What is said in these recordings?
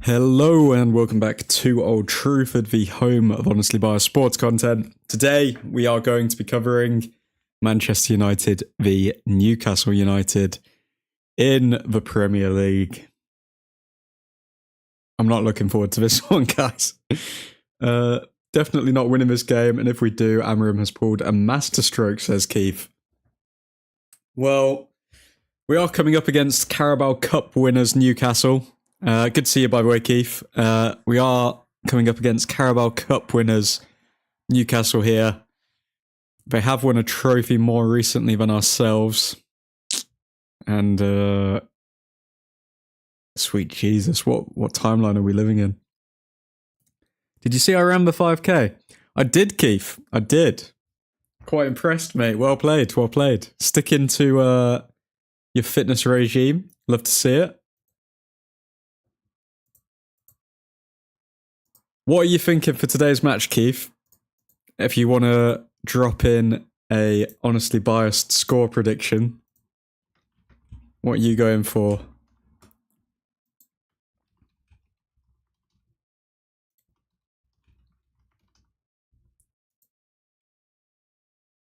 Hello and welcome back to Old Truthford, the home of honestly biased sports content. Today we are going to be covering Manchester United v Newcastle United in the Premier League. I'm not looking forward to this one, guys. Definitely not winning this game, and if we do, Amorim has pulled a masterstroke, says Keith. Well, we are coming up against Carabao Cup winners Newcastle. Good to see you, by the way, Keith. We are coming up against Carabao Cup winners Newcastle here. They have won a trophy more recently than ourselves. And, sweet Jesus, what timeline are we living in? Did you see I ran the 5K? I did, Keith. I did. Quite impressed, mate. Well played, well played. Stick into your fitness regime. Love to see it. What are you thinking for today's match, Keith? If you want to drop in a honestly biased score prediction, what are you going for?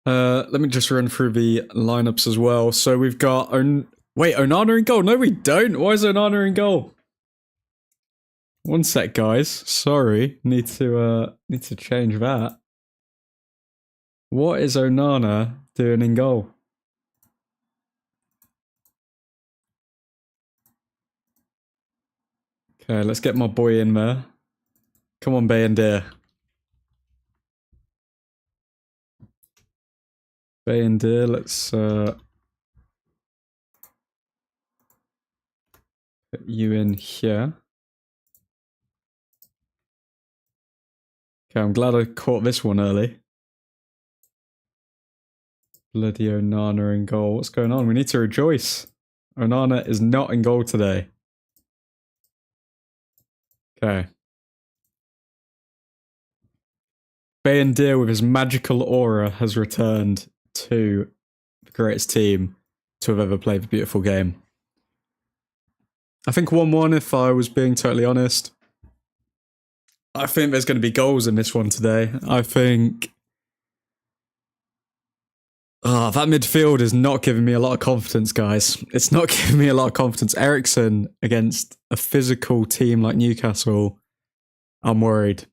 Let me just run through the lineups as well. So we've got Onana in goal. No, we don't. Why is Onana in goal? One sec, guys. Sorry, need to change that. What is Onana doing in goal? Okay, let's get my boy in there. Come on, Bay and Deer. Bay and Deer, let's put you in here. Okay, I'm glad I caught this one early. Bloody Onana in goal. What's going on? We need to rejoice. Onana is not in goal today. Okay. Bay and Deer with his magical aura has returned to the greatest team to have ever played the beautiful game. I think 1-1 if I was being totally honest. I think there's going to be goals in this one today. I think... that midfield is not giving me a lot of confidence, guys. It's not giving me a lot of confidence. Eriksen against a physical team like Newcastle. I'm worried.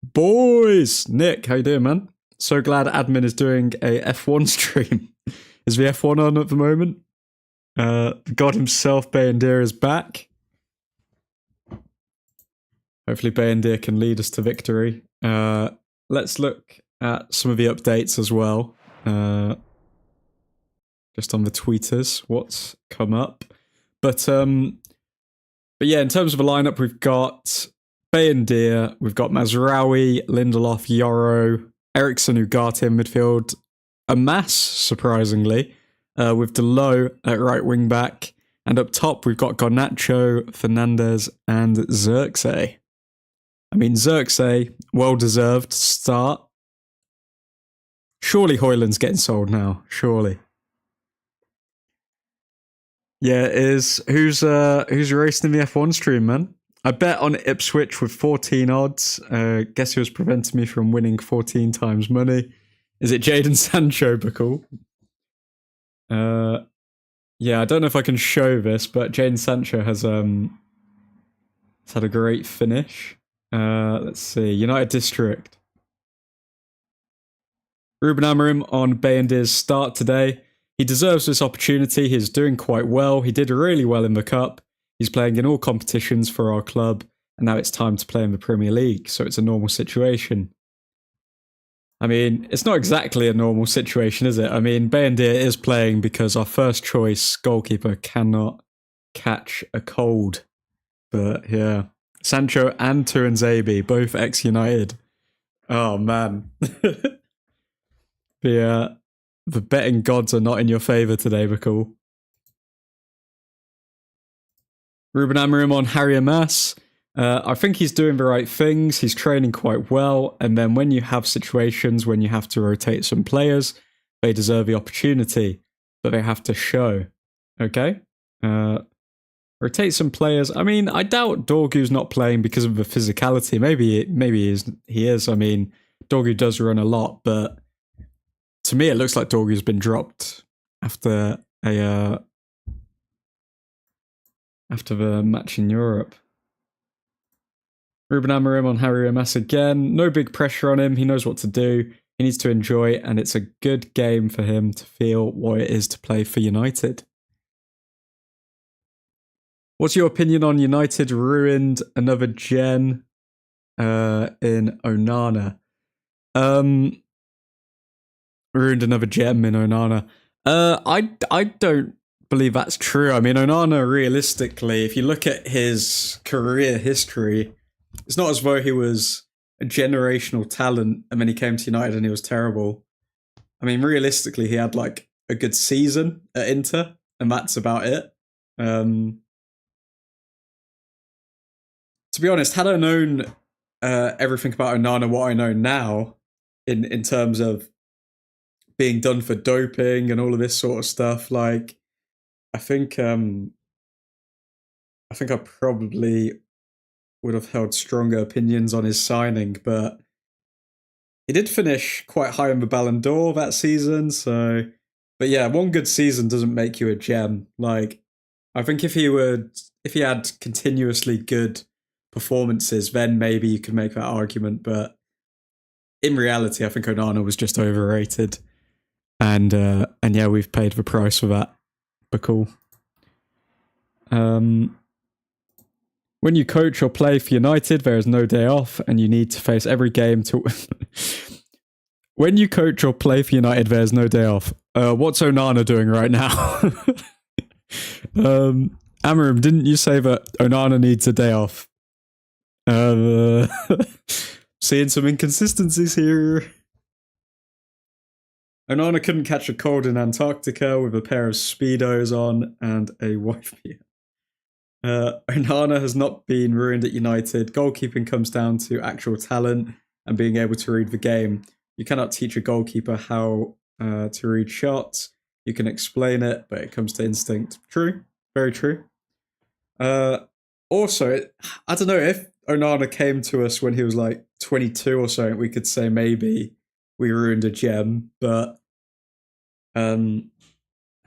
Boys! Nick, how you doing, man? So glad admin is doing a F1 stream. Is the F1 on at the moment? God himself, Bay and Deer, is back. Hopefully Bay and Deer can lead us to victory. Let's look at some of the updates as well. Just on the tweeters, what's come up. But yeah, in terms of the lineup, we've got Bay and Deer, we've got Mazraoui, Lindelof, Yoro, Eriksen, Ugarte in midfield, a mass, surprisingly, with Delo at right wing back, and up top we've got Garnacho, Fernandes, and Zirkzee. I mean, Zirkzee, well-deserved start. Surely Højlund's getting sold now, surely. Yeah, it is. Who's racing in the F1 stream, man? I bet on Ipswich with 14 odds. Guess who was preventing me from winning 14 times money? Is it Jadon Sancho, Buckle? Yeah, I don't know if I can show this, but Jadon Sancho has had a great finish. Let's see, United District. Ruben Amorim on Bay and Deer's start today. He deserves this opportunity. He's doing quite well. He did really well in the Cup. He's playing in all competitions for our club, and now it's time to play in the Premier League, so it's a normal situation. I mean, it's not exactly a normal situation, is it? I mean, Bay and Deer is playing because our first choice goalkeeper cannot catch a cold. But yeah, Sancho and Tuanzebe, both ex-United. Oh, man. The betting gods are not in your favour today, Bacall. Ruben Amorim on Harry Amas. I think he's doing the right things. He's training quite well. And then when you have situations when you have to rotate some players, they deserve the opportunity, but they have to show. Okay? Right, Rotate some players. I mean, I doubt Dorgu's not playing because of the physicality. Maybe he is. I mean, Dorgu does run a lot, but to me, it looks like Dorgu's been dropped after the match in Europe. Ruben Amorim on Harry Omas again. No big pressure on him. He knows what to do. He needs to enjoy, and it's a good game for him to feel what it is to play for United. What's your opinion on United ruined another gen in Onana? Ruined another gem in Onana. I don't believe that's true. I mean, Onana, realistically, if you look at his career history, it's not as though he was a generational talent and then he came to United and he was terrible. I mean, realistically, he had like a good season at Inter, and that's about it. To be honest, had I known everything about Onana, what I know now, in terms of being done for doping and all of this sort of stuff, like, I think I probably would have held stronger opinions on his signing, but he did finish quite high in the Ballon d'Or that season, so... But yeah, one good season doesn't make you a gem. Like, I think if he had continuously good performances, then maybe you could make that argument, but in reality, I think Onana was just overrated. And yeah, we've paid the price for that. But cool. When you coach or play for United, there is no day off, and you need to face every game to... When you coach or play for United, there's no day off. What's Onana doing right now? Amorim, didn't you say that Onana needs a day off? Seeing some inconsistencies here. Onana couldn't catch a cold in Antarctica with a pair of Speedos on and a wife beater. Onana has not been ruined at United. Goalkeeping comes down to actual talent and being able to read the game. You cannot teach a goalkeeper how to read shots. You can explain it, but it comes to instinct. True. Very true. Also, I don't know, if Onana came to us when he was like 22 or so, we could say maybe we ruined a gem, but how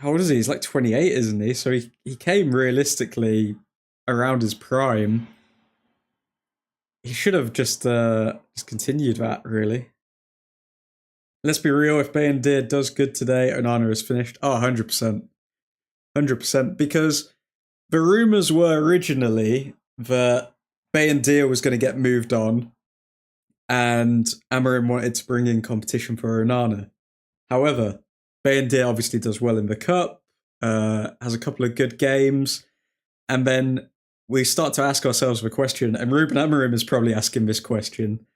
old is he? He's like 28, isn't he? So he came realistically around his prime. He should have just continued that, really. Let's be real, if Bayindir does good today, Onana is finished. Oh, 100%. 100%. Because the rumours were originally that Bayindir was going to get moved on and Amorim wanted to bring in competition for Onana. However, Bayindir obviously does well in the Cup, has a couple of good games, and then we start to ask ourselves the question, and Ruben Amorim is probably asking this question,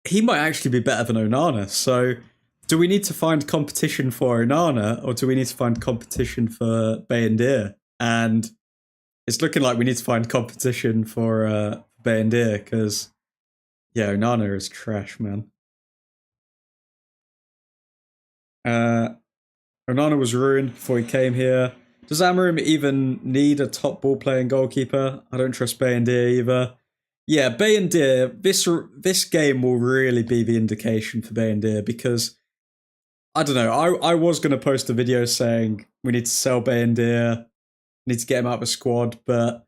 he might actually be better than Onana, so do we need to find competition for Onana, or do we need to find competition for Bayindir? And it's looking like we need to find competition for Bayindir, because, yeah, Onana is trash, man. Onana was ruined before he came here. Does Amorim even need a top ball-playing goalkeeper? I don't trust Bayindir either. Yeah, Bayindir, this game will really be the indication for Bayindir, because, I don't know, I was going to post a video saying we need to sell Bayindir, need to get him out of the squad, but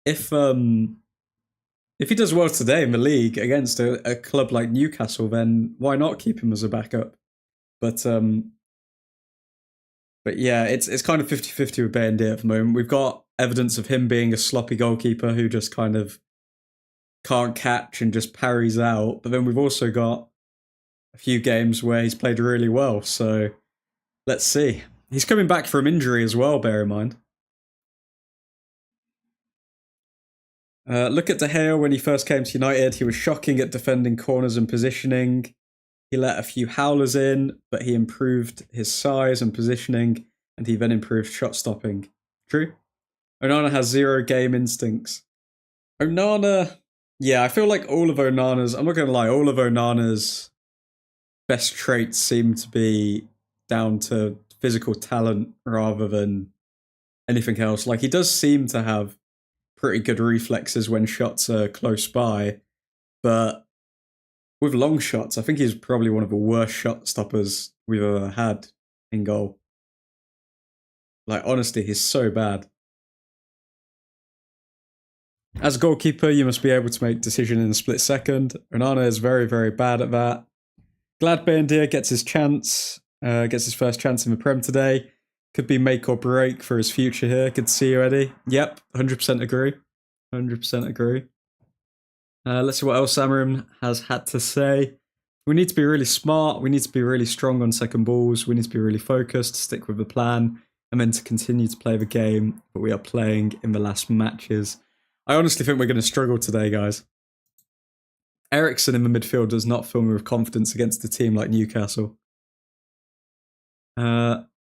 if he does well today in the league against a club like Newcastle, then why not keep him as a backup? But yeah, it's kind of 50-50 with Bayindir at the moment. We've got evidence of him being a sloppy goalkeeper who just kind of can't catch and just parries out. But then we've also got a few games where he's played really well. So let's see. He's coming back from injury as well, bear in mind. Look at De Gea when he first came to United. He was shocking at defending corners and positioning. He let a few howlers in, but he improved his size and positioning, and he then improved shot stopping. True. Onana has zero game instincts. Onana, yeah, I feel like all of Onana's, I'm not going to lie, all of Onana's best traits seem to be down to physical talent rather than anything else. Like, he does seem to have pretty good reflexes when shots are close by, but with long shots, I think he's probably one of the worst shot stoppers we've ever had in goal. Like, honestly, he's so bad. As a goalkeeper, you must be able to make decision in a split second. Onana is very, very bad at that. Glad Bayendir gets his chance, gets his first chance in the Prem today. Could be make or break for his future here. Good to see you, Eddie. Yep, 100% agree. 100% agree. Let's see what else Amarim has had to say. We need to be really smart. We need to be really strong on second balls. We need to be really focused, stick with the plan, and then to continue to play the game that we are playing in the last matches. I honestly think we're going to struggle today, guys. Ericsson in the midfield does not fill me with confidence against a team like Newcastle.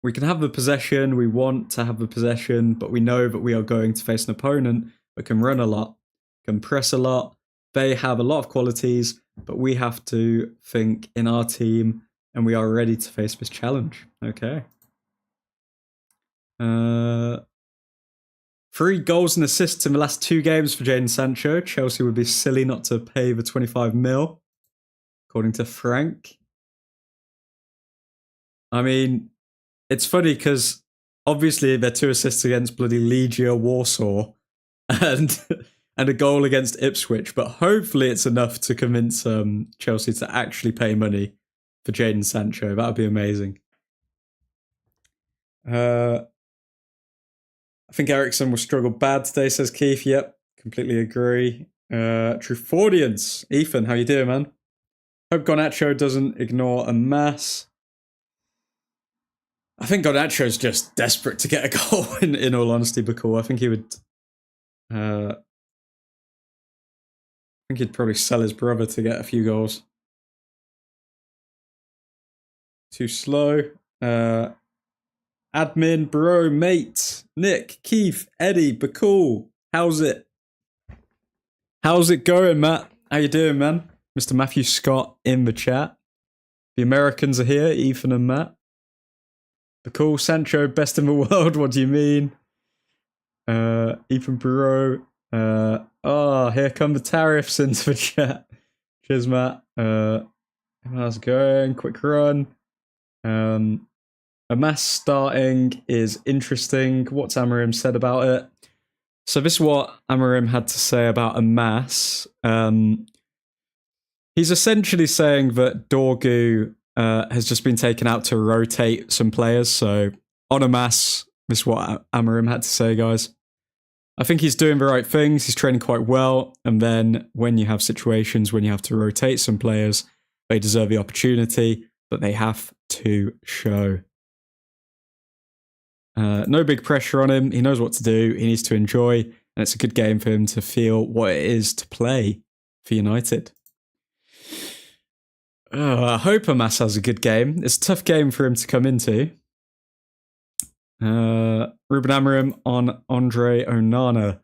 We can have the possession. We want to have the possession, but we know that we are going to face an opponent that can run a lot, can press a lot. They have a lot of qualities, but we have to think in our team, and we are ready to face this challenge. Okay. 3 goals and assists in the last 2 games for Jadon Sancho. Chelsea would be silly not to pay the 25 mil, according to Frank. I mean, it's funny because obviously they're 2 assists against bloody Legia Warsaw and a goal against Ipswich, but hopefully it's enough to convince Chelsea to actually pay money for Jadon Sancho. That would be amazing. I think Ericsson will struggle bad today, says Keith. Yep, completely agree. Truthfordians. Ethan, how you doing, man? Hope Garnacho doesn't ignore a mass. I think Garnacho's just desperate to get a goal, in all honesty, Bakul. I think he would... I think he'd probably sell his brother to get a few goals. Too slow. Admin, bro, mate, Nick, Keith, Eddie, Bakul. How's it? How's it going, Matt? How you doing, man? Mr. Matthew Scott in the chat. The Americans are here, Ethan and Matt. Bakul, Sancho, best in the world. What do you mean? Ethan, bro. Here come the tariffs into the chat. Cheers, Matt. How's it going? Quick run. A mass starting is interesting. What's Amarim said about it? So this is what Amarim had to say about a mass. He's essentially saying that Dorgu has just been taken out to rotate some players. So on a mass, this is what Amarim had to say, guys. I think he's doing the right things. He's training quite well. And then when you have situations when you have to rotate some players, they deserve the opportunity, but they have to show. No big pressure on him. He knows what to do. He needs to enjoy. And it's a good game for him to feel what it is to play for United. I hope Hamas has a good game. It's a tough game for him to come into. Ruben Amorim on Andre Onana.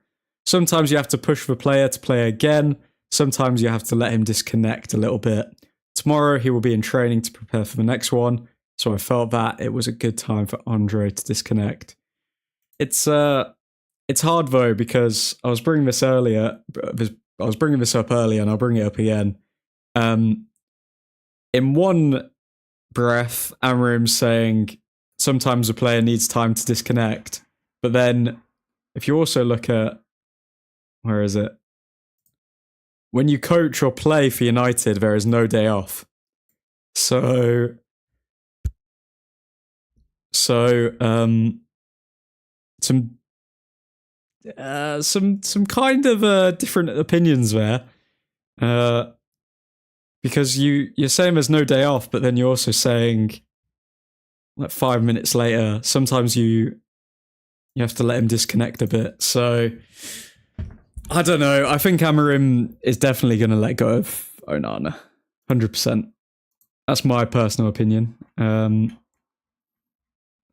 Sometimes you have to push the player to play again. Sometimes you have to let him disconnect a little bit. Tomorrow he will be in training to prepare for the next one. So I felt that it was a good time for Andre to disconnect. It's hard though, because I was bringing this earlier. I was bringing this up earlier, and I'll bring it up again. In one breath, Amarim's saying sometimes a player needs time to disconnect, but then if you also look at, where is it? When you coach or play for United, there is no day off. So some kind of different opinions there, because you're saying there's no day off, but then you're also saying, like 5 minutes later, sometimes you have to let him disconnect a bit. So I don't know. I think Amarim is definitely going to let go of Onana, 100%. That's my personal opinion.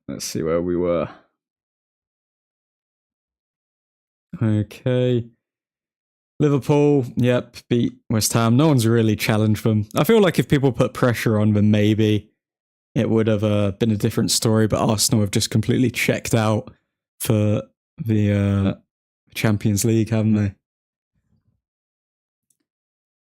Let's see where we were. Okay. Liverpool, yep, beat West Ham. No one's really challenged them. I feel like if people put pressure on them, maybe it would have been a different story, but Arsenal have just completely checked out for the Champions League, haven't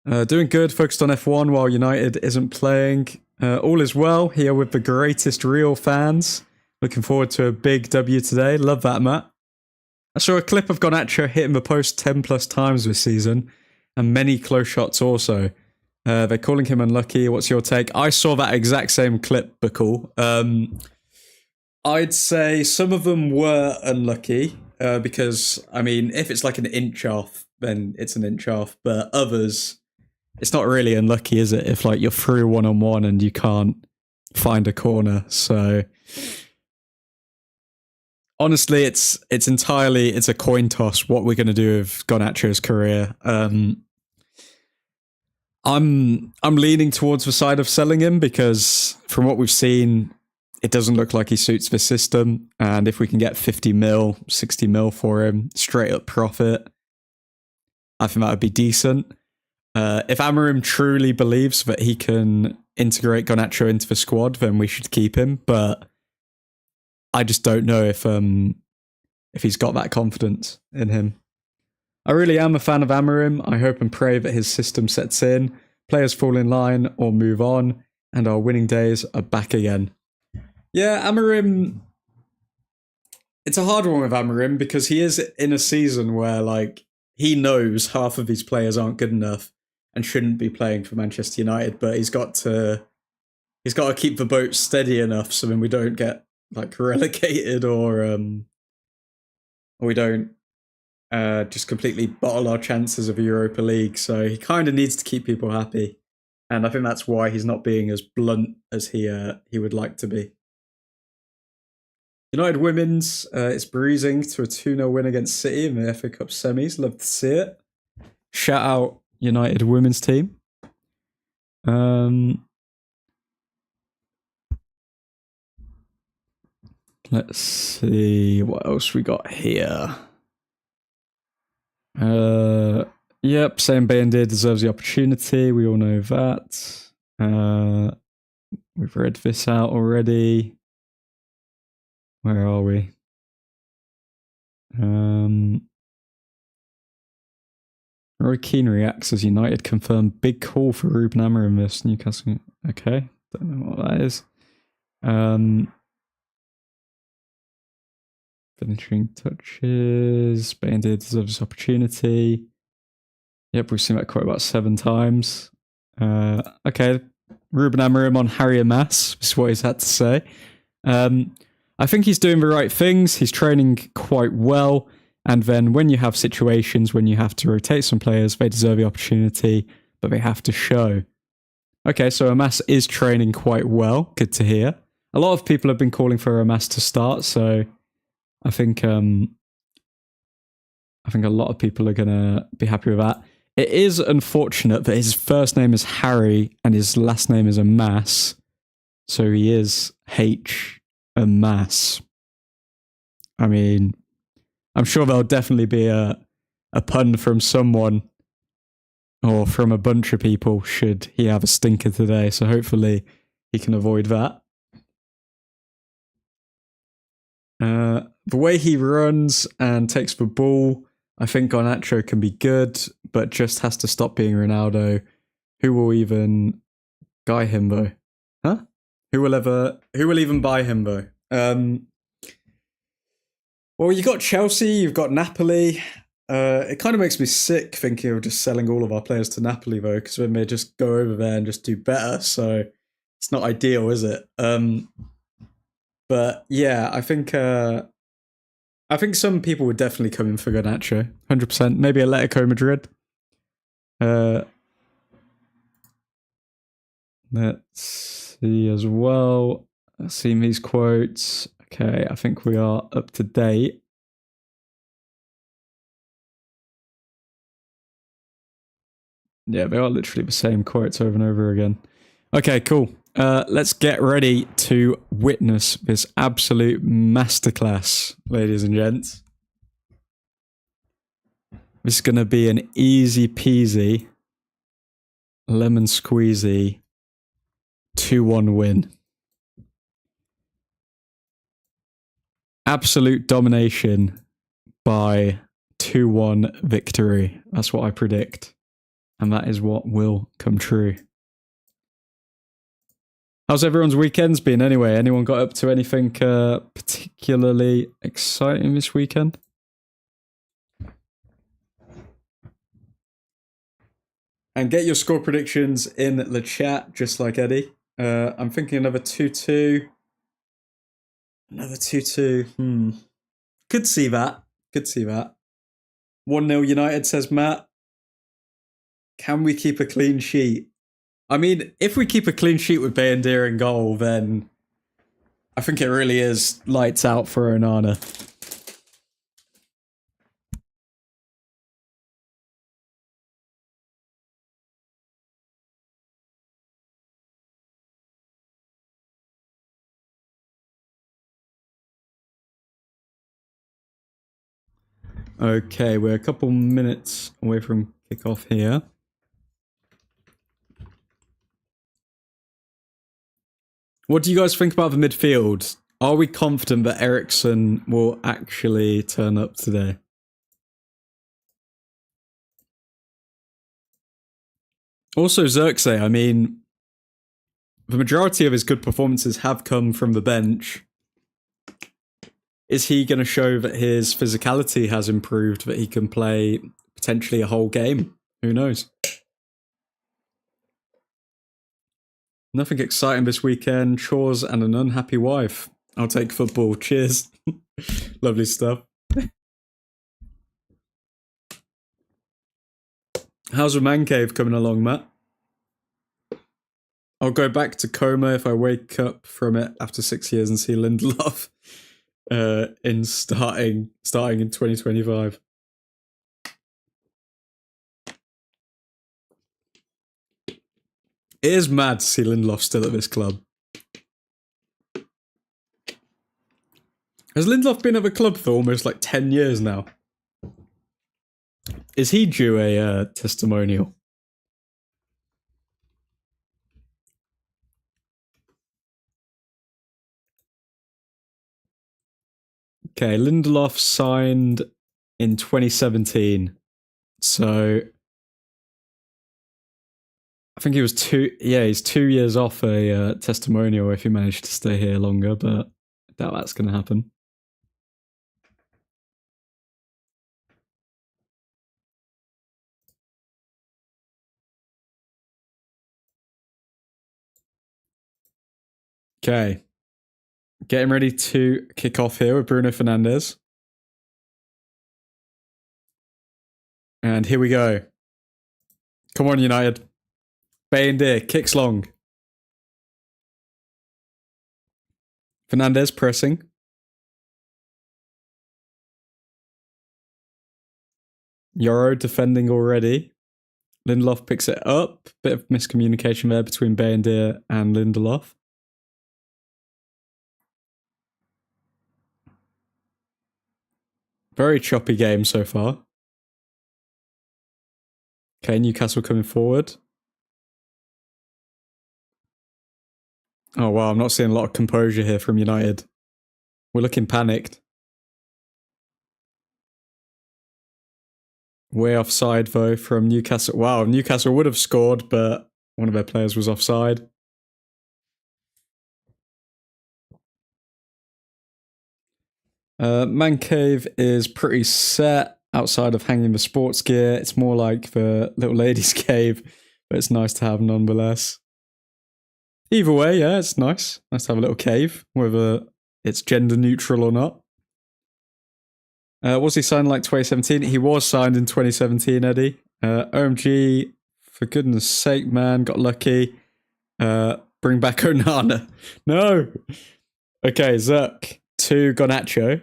they? Doing good, focused on F1 while United isn't playing. All is well here with the greatest real fans. Looking forward to a big W today. Love that, Matt. I saw a clip of Garnacho hitting the post 10 plus times this season, and many close shots also. They're calling him unlucky. What's your take? I saw that exact same clip, Bacall. I'd say some of them were unlucky because, I mean, if it's like an inch off, then it's an inch off. But others, it's not really unlucky, is it? If like you're through one-on-one and you can't find a corner. So honestly, it's a coin toss what we're going to do with Garnacho's career. I'm leaning towards the side of selling him because from what we've seen, it doesn't look like he suits the system. And if we can get 50 mil, 60 mil for him, straight up profit, I think that would be decent. If Amorim truly believes that he can integrate Garnacho into the squad, then we should keep him. But I just don't know if he's got that confidence in him. I really am a fan of Amorim. I hope and pray that his system sets in, players fall in line or move on, and our winning days are back again. Yeah, Amorim, it's a hard one with Amorim because he is in a season where like he knows half of these players aren't good enough and shouldn't be playing for Manchester United, but he's got to keep the boat steady enough so then we don't get like relegated or we don't just completely bottle our chances of a Europa League. So he kind of needs to keep people happy. And I think that's why he's not being as blunt as he would like to be. United Women's is bruising to a 2-0 win against City in the FA Cup semis. Love to see it. Shout out United Women's team. Let's see what else we got here. Yep, same Bayendir deserves the opportunity. We all know that. We've read this out already. Where are we? Roy Keane reacts as United confirm big call for Ruben Amorim versus Newcastle. Okay, don't know what that is. Finishing touches. Bayendir deserves this opportunity. Yep, we've seen that quote about 7 times. Okay, Ruben Amorim on Harry Mass. This is what he's had to say. I think he's doing the right things. He's training quite well. And then when you have situations when you have to rotate some players, they deserve the opportunity, but they have to show. Okay, so Amas is training quite well. Good to hear. A lot of people have been calling for Amas to start, so I think a lot of people are going to be happy with that. It is unfortunate that his first name is Harry and his last name is Amas. So he is H. Amas. I mean, I'm sure there'll definitely be a pun from someone or from a bunch of people should he have a stinker today. So hopefully he can avoid that. The way he runs and takes the ball, I think Garnacho can be good, but just has to stop being Ronaldo. Who will even guy him though? Huh? Who will even buy him though? Well, you got Chelsea, you've got Napoli. It kind of makes me sick thinking of just selling all of our players to Napoli though, because then they just go over there and just do better. So it's not ideal, is it? But yeah, I think some people would definitely come in for Garnacho, 100%. Maybe Atletico Madrid. Let's see as well. I've seen these quotes. Okay, I think we are up to date. Yeah, they are literally the same quotes over and over again. Okay, cool. Let's get ready to witness this absolute masterclass, ladies and gents. This is going to be an easy peasy, lemon squeezy 2-1 win. absolute domination by 2-1 victory. That's what I predict. And that is what will come true. How's everyone's weekends been anyway? Anyone got up to anything particularly exciting this weekend? And get your score predictions in the chat, just like Eddie. I'm thinking another 2-2. Another 2-2. Could see that. 1-0 United, says Matt. Can we keep a clean sheet? I mean, if we keep a clean sheet with Bayendir in goal, then I think it really is lights out for Onana. Okay, we're a couple minutes away from kickoff here. What do you guys think about the midfield? Are we confident that Eriksen will actually turn up today? Also, Xerxes, I mean, the majority of his good performances have come from the bench. Is he going to show that his physicality has improved, that he can play potentially a whole game? Who knows? Nothing exciting this weekend. Chores and an unhappy wife. I'll take football. Cheers. Lovely stuff. How's the man cave coming along, Matt? I'll go back to coma if I wake up from it after 6 years and see Lindelof in starting in 2025. It is mad to see Lindelof still at this club. Has Lindelof been at the club for almost like 10 years now? Is he due a testimonial? Okay, Lindelof signed in 2017. So I think he was he's 2 years off a testimonial if he managed to stay here longer, but I doubt that's going to happen. Okay. Getting ready to kick off here with Bruno Fernandes. And here we go. Come on, United. Bayendir kicks long. Fernandes pressing. Yoro defending already. Lindelof picks it up. Bit of miscommunication there between Bayendir and Lindelof. Very choppy game so far. Okay, Newcastle coming forward. Oh wow, I'm not seeing a lot of composure here from United. We're looking panicked. Way offside though from Newcastle. Wow, Newcastle would have scored, but one of their players was offside. Man cave is pretty set outside of hanging the sports gear. It's more like the little ladies' cave, but it's nice to have nonetheless. Either way, yeah, it's nice. Nice to have a little cave, whether it's gender neutral or not. Was he signed like 2017? He was signed in 2017, Eddie. OMG, for goodness sake, man, got lucky. Bring back Onana. No. Okay, Zerk to Garnacho.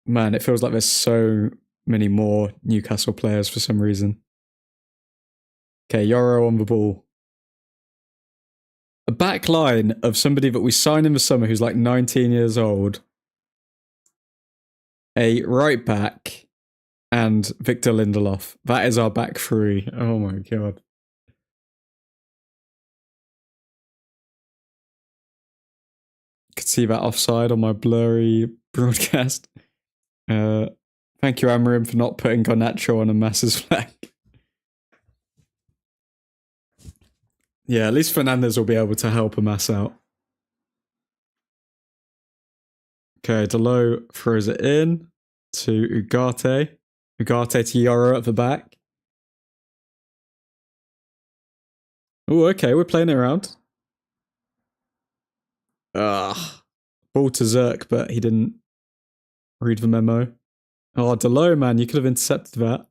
Man, it feels like there's so many more Newcastle players for some reason. Okay, Yoro on the ball. A back line of somebody that we signed in the summer who's like 19 years old. A right back and Victor Lindelof. That is our back three. Oh my god. could see that offside on my blurry broadcast. Thank you, Amarim, for not putting Garnacho on a Massa's flag. Yeah, at least Fernandez will be able to help Amas out. Okay, Delo throws it in to Ugarte. Ugarte to Yoro at the back. Oh, okay, we're playing it around. Ball to Zerk, but he didn't read the memo. Oh, Delo, man, you could have intercepted that.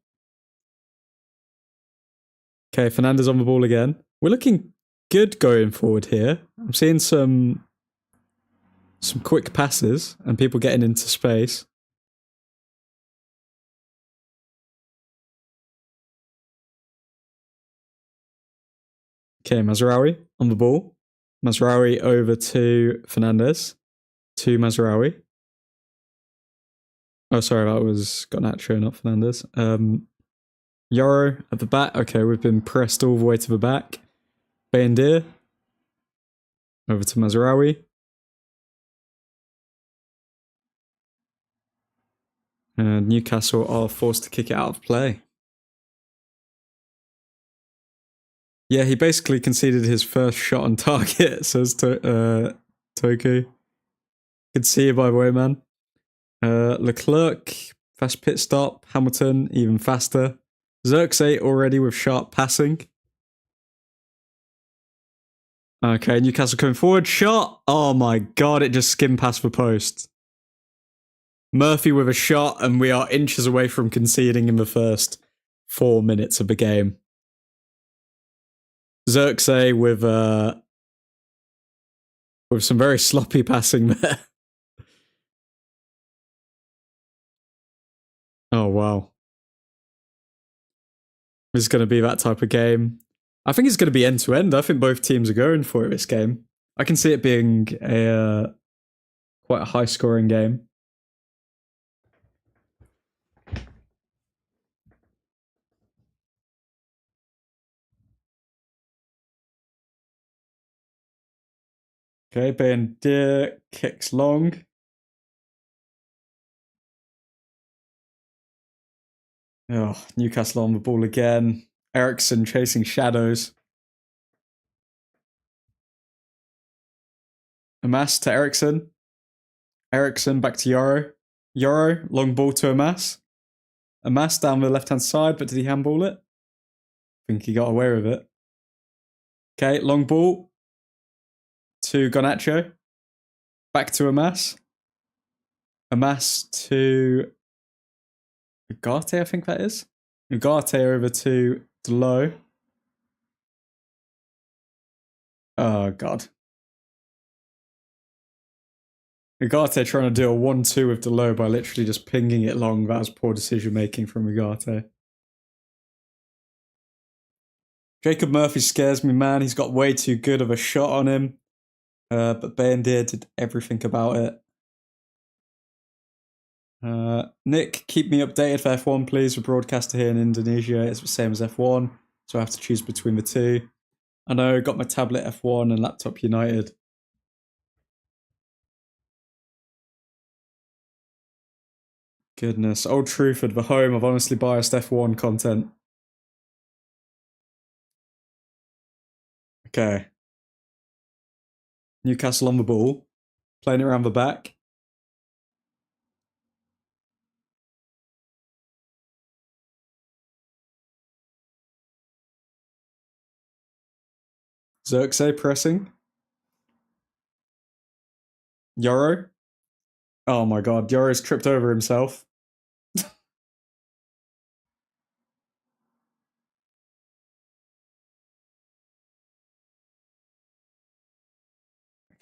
Okay, Fernandez on the ball again. We're looking good going forward here. I'm seeing some quick passes and people getting into space. Okay, Mazraoui on the ball. Mazraoui over to Fernandez. To Mazraoui. Oh, sorry, that was Garnacho, not Fernandez. Yoro at the back. Okay, we've been pressed all the way to the back. Bayendir. Over to Mazraoui. And Newcastle are forced to kick it out of play. Yeah, he basically conceded his first shot on target, says Toku. Good to see you, by the way, man. Leclerc, fast pit stop. Hamilton, even faster. Xerxes already with sharp passing. Okay, Newcastle coming forward. Shot! Oh my god, it just skimmed past the post. Murphy with a shot, and we are inches away from conceding in the first 4 minutes of the game. Xerxes with some very sloppy passing there. Oh, wow. This is going to be that type of game. I think it's going to be end-to-end. I think both teams are going for it this game. I can see it being a quite a high-scoring game. Okay, Bayendir kicks long. Oh, Newcastle on the ball again. Eriksson chasing shadows. Amas to Eriksson. Eriksson back to Yoro. Yoro, long ball to Amas. Amas down the left-hand side, but did he handball it? I think he got away with it. Okay, long ball to Garnacho. Back to Amas. Amas to Ugarte, I think that is. Ugarte over to Delo. Oh, God. Ugarte trying to do a 1-2 with Delo by literally just pinging it long. That was poor decision-making from Ugarte. Jacob Murphy scares me, man. He's got way too good of a shot on him. But Bayendir did everything about it. Nick, keep me updated for F1, please. The broadcaster here in Indonesia is the same as F1, so I have to choose between the two. I know, got my tablet F1 and laptop United. Goodness, Old Truthford, the home of honestly biased F1 content. Okay. Newcastle on the ball, playing it around the back. Xerxes pressing. Yoro. Oh my god, Yoro's tripped over himself.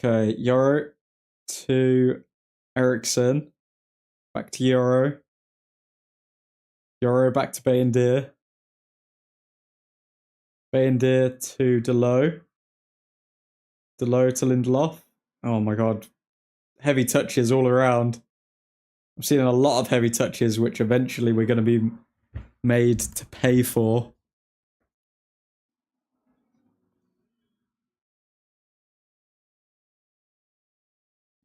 Okay, Yoro to Eriksson. Back to Yoro. Yoro back to Bayendir. Bayendir to Delo. Delo to Lindelof. Oh my god. Heavy touches all around. I'm seeing a lot of heavy touches, which eventually we're going to be made to pay for.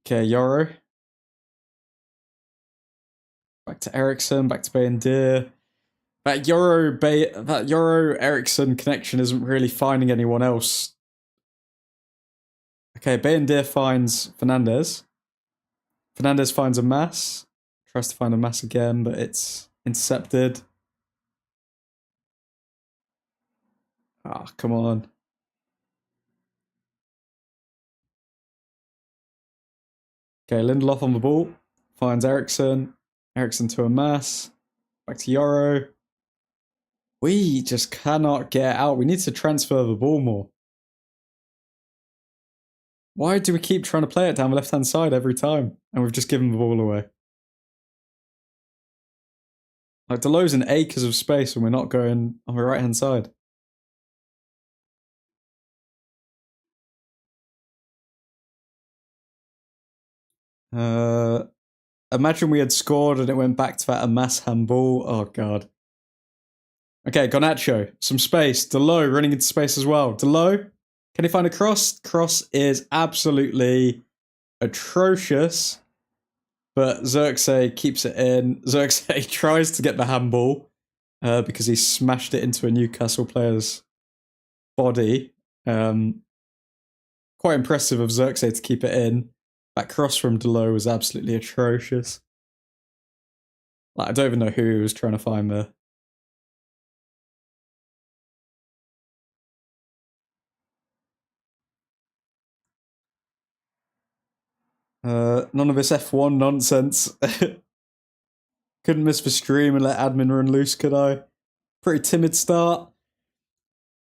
Okay, Yoro. Back to Ericsson, back to Bayendir. That Yoro Ericsson connection isn't really finding anyone else. Okay, Bayendir finds Fernandez. Fernandez finds a mass. Tries to find a mass again, but it's intercepted. Ah, come on. Okay, Lindelof on the ball. Finds Ericsson. Ericsson to a mass. Back to Yoro. We just cannot get out. We need to transfer the ball more. Why do we keep trying to play it down the left-hand side every time? And we've just given the ball away. Like, Delo's in acres of space and we're not going on the right-hand side. Imagine we had scored and it went back to that Amas handball. Oh, God. Okay, Garnacho. Some space. Delo running into space as well. Delo, can he find a cross? Cross is absolutely atrocious. But Xerxes keeps it in. Xerxes tries to get the handball because he smashed it into a Newcastle player's body. Quite impressive of Xerxes to keep it in. That cross from Delo was absolutely atrocious. Like, I don't even know who he was trying to find there. None of this F1 nonsense. Couldn't miss the stream and let admin run loose, could I? Pretty timid start.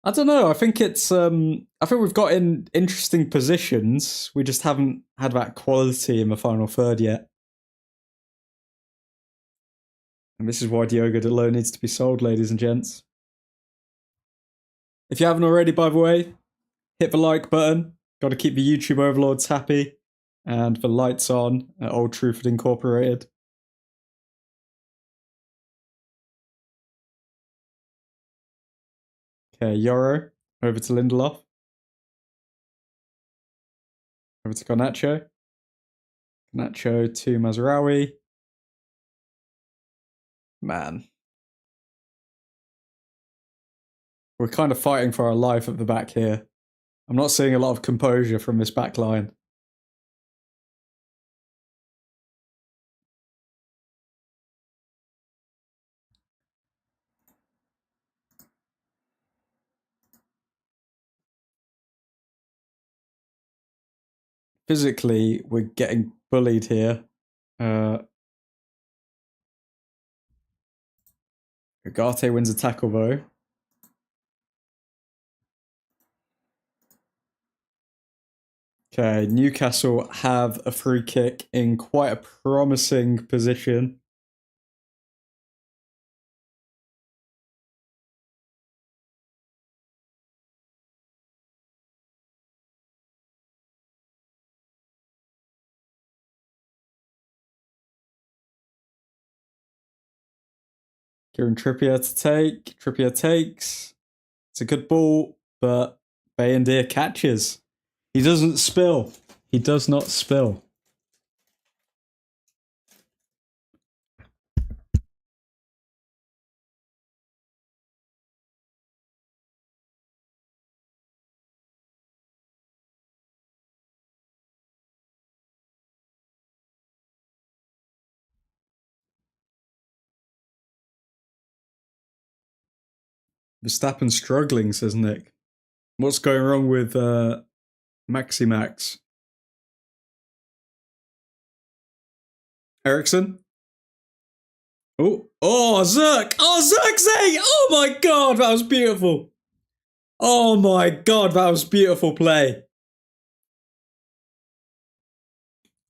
I don't know. I think it's. I think we've got in interesting positions. We just haven't had that quality in the final third yet. And this is why Diogo Dalot needs to be sold, ladies and gents. If you haven't already, by the way, hit the like button. Got to keep the YouTube overlords happy. And the lights on at Old Truthford Incorporated. Okay, Yoro. Over to Lindelof. Over to Garnacho. Garnacho to Mazraoui. Man. We're kind of fighting for our life at the back here. I'm not seeing a lot of composure from this back line. Physically, we're getting bullied here. Ugarte wins a tackle though. Okay, Newcastle have a free kick in quite a promising position. Kieran Trippier to take. Trippier takes. It's a good ball, but Bayendir catches. He doesn't spill. He does not spill. Verstappen struggling, says Nick. What's going wrong with Maximax? Ericsson? Oh, Zerk! Oh, Xerxes! Oh my god, that was beautiful! Oh my god, that was beautiful play.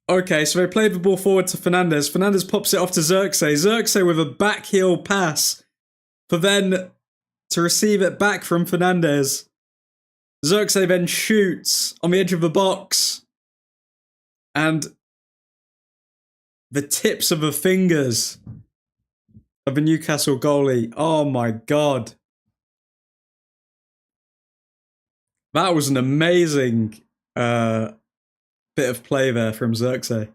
Okay, so they played the ball forward to Fernandez. Fernandez pops it off to Xerxes. Xerxes with a back heel pass for then to receive it back from Fernandez. Xerxes then shoots on the edge of the box. And the tips of the fingers of the Newcastle goalie. Oh my god. That was an amazing bit Bit of play there from Xerxes.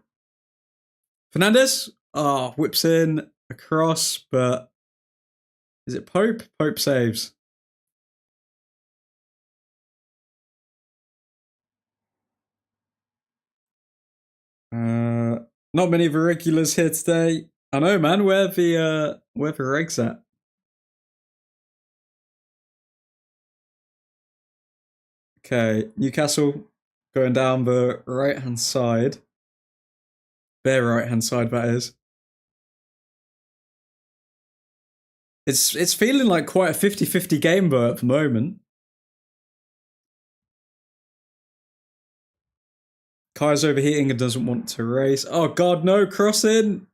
Fernandez, whips in across, but is it Pope? Pope saves. Not many of the regulars here today. I know, man. Where the regs at? Okay, Newcastle going down the right-hand side. Their right-hand side, that is. It's feeling like quite a 50-50 game though at the moment. Kai's overheating and doesn't want to race. Oh god, no, cross in!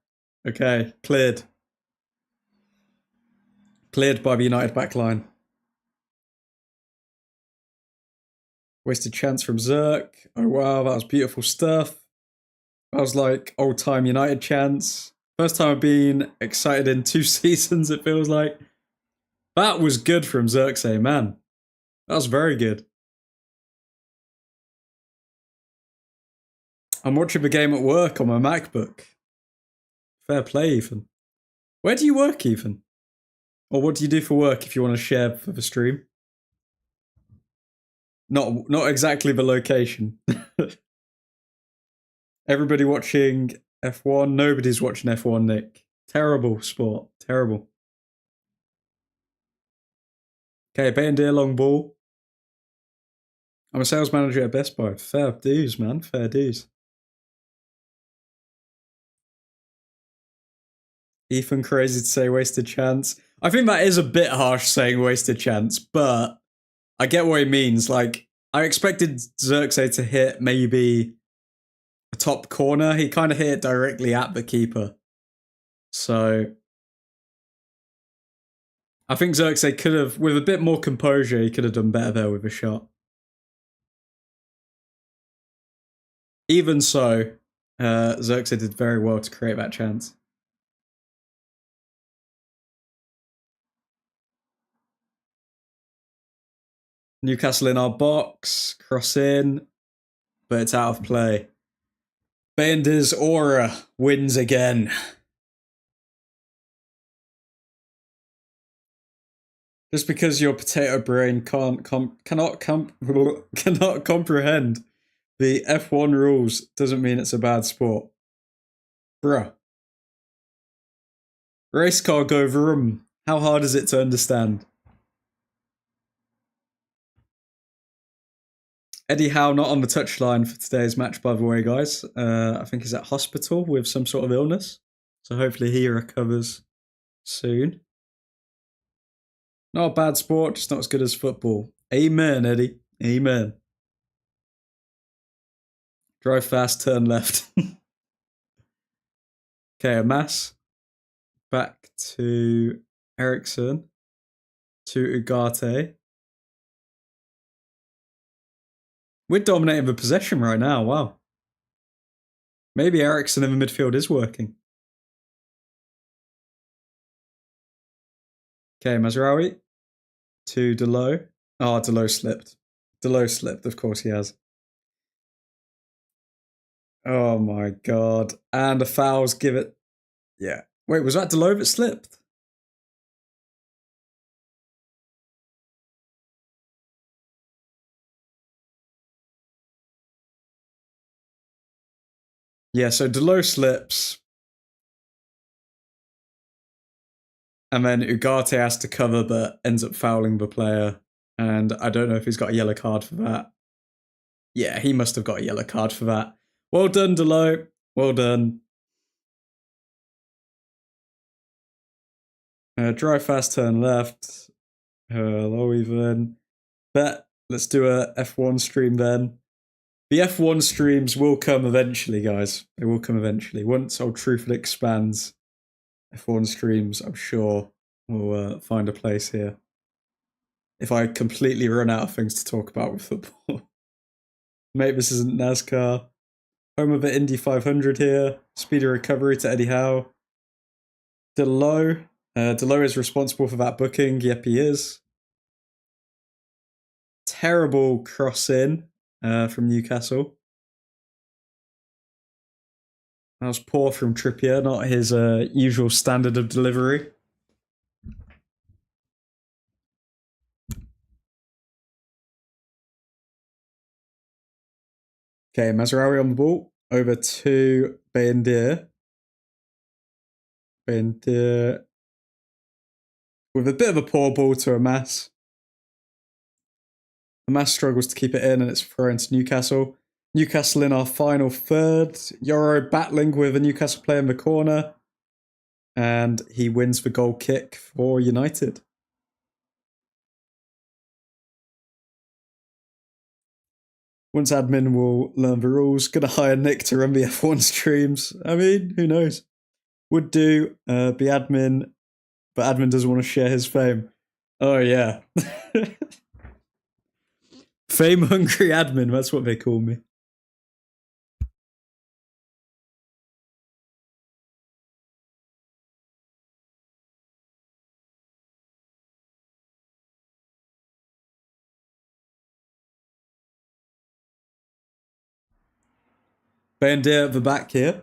Okay, cleared. Cleared by the United backline. Wasted chance from Zerk. Oh wow, that was beautiful stuff. That was like old-time United chance. First time I've been excited in 2 seasons, it feels like. That was good from Xerxes, man. That was very good. I'm watching the game at work on my MacBook. Fair play, Ethan. Where do you work, Ethan? Or what do you do for work if you want to share for the stream? Not exactly the location. Everybody watching F1? Nobody's watching F1, Nick. Terrible sport. Terrible. Okay, Bayendir long ball. I'm a sales manager at Best Buy. Fair dues, man. Fair dues. Ethan, crazy to say wasted chance. I think that is a bit harsh saying wasted chance, but I get what he means. Like, I expected Xerxes to hit maybe a top corner. He kind of hit it directly at the keeper. So I think Xerxes could have, with a bit more composure, he could have done better there with a shot. Even so, Xerxes did very well to create that chance. Newcastle in our box, cross in, but it's out of play. Bayendir's aura wins again. Just because your potato brain cannot comprehend the F1 rules doesn't mean it's a bad sport. Bruh. Race car go vroom. How hard is it to understand? Eddie Howe not on the touchline for today's match, by the way, guys. I think he's at hospital with some sort of illness. So hopefully he recovers soon. Not a bad sport, just not as good as football. Amen, Eddie. Amen. Drive fast, turn left. Okay, a mass. Back to Ericsson. To Ugarte. We're dominating the possession right now, wow. Maybe Ericsson in the midfield is working. Okay, Mazraoui. To Delo. Oh, Delo slipped. Delo slipped, of course he has. Oh my god. And the fouls give it... Yeah. Wait, was that Delo that slipped? Yeah, so Delo slips. And then Ugarte has to cover but ends up fouling the player. And I don't know if he's got a yellow card for that. Yeah, he must have got a yellow card for that. Well done, Delo. Well done. Drive fast, turn left. Hello, even. Bet. Let's do a F1 stream then. The F1 streams will come eventually, guys. They will come eventually. Once Old Truthford expands, F1 streams, I'm sure, will find a place here. If I completely run out of things to talk about with football. Mate, this isn't NASCAR. Home of the Indy 500 here. Speedy recovery to Eddie Howe. Delo. Delo is responsible for that booking. Yep, he is. Terrible cross in from Newcastle. That was poor from Trippier, not his usual standard of delivery. Okay, Mazraoui on the ball. Over to Bayendir. Bayendir with a bit of a poor ball to Amas. Amas struggles to keep it in and it's thrown to Newcastle. Newcastle in our final third. Yoro battling with a Newcastle player in the corner. And he wins the goal kick for United. Once admin will learn the rules, gonna hire Nick to run the F1 streams. I mean, who knows? Would do be admin, but admin doesn't want to share his fame. Oh yeah. Fame hungry admin, that's what they call me. Bayendir at the back here.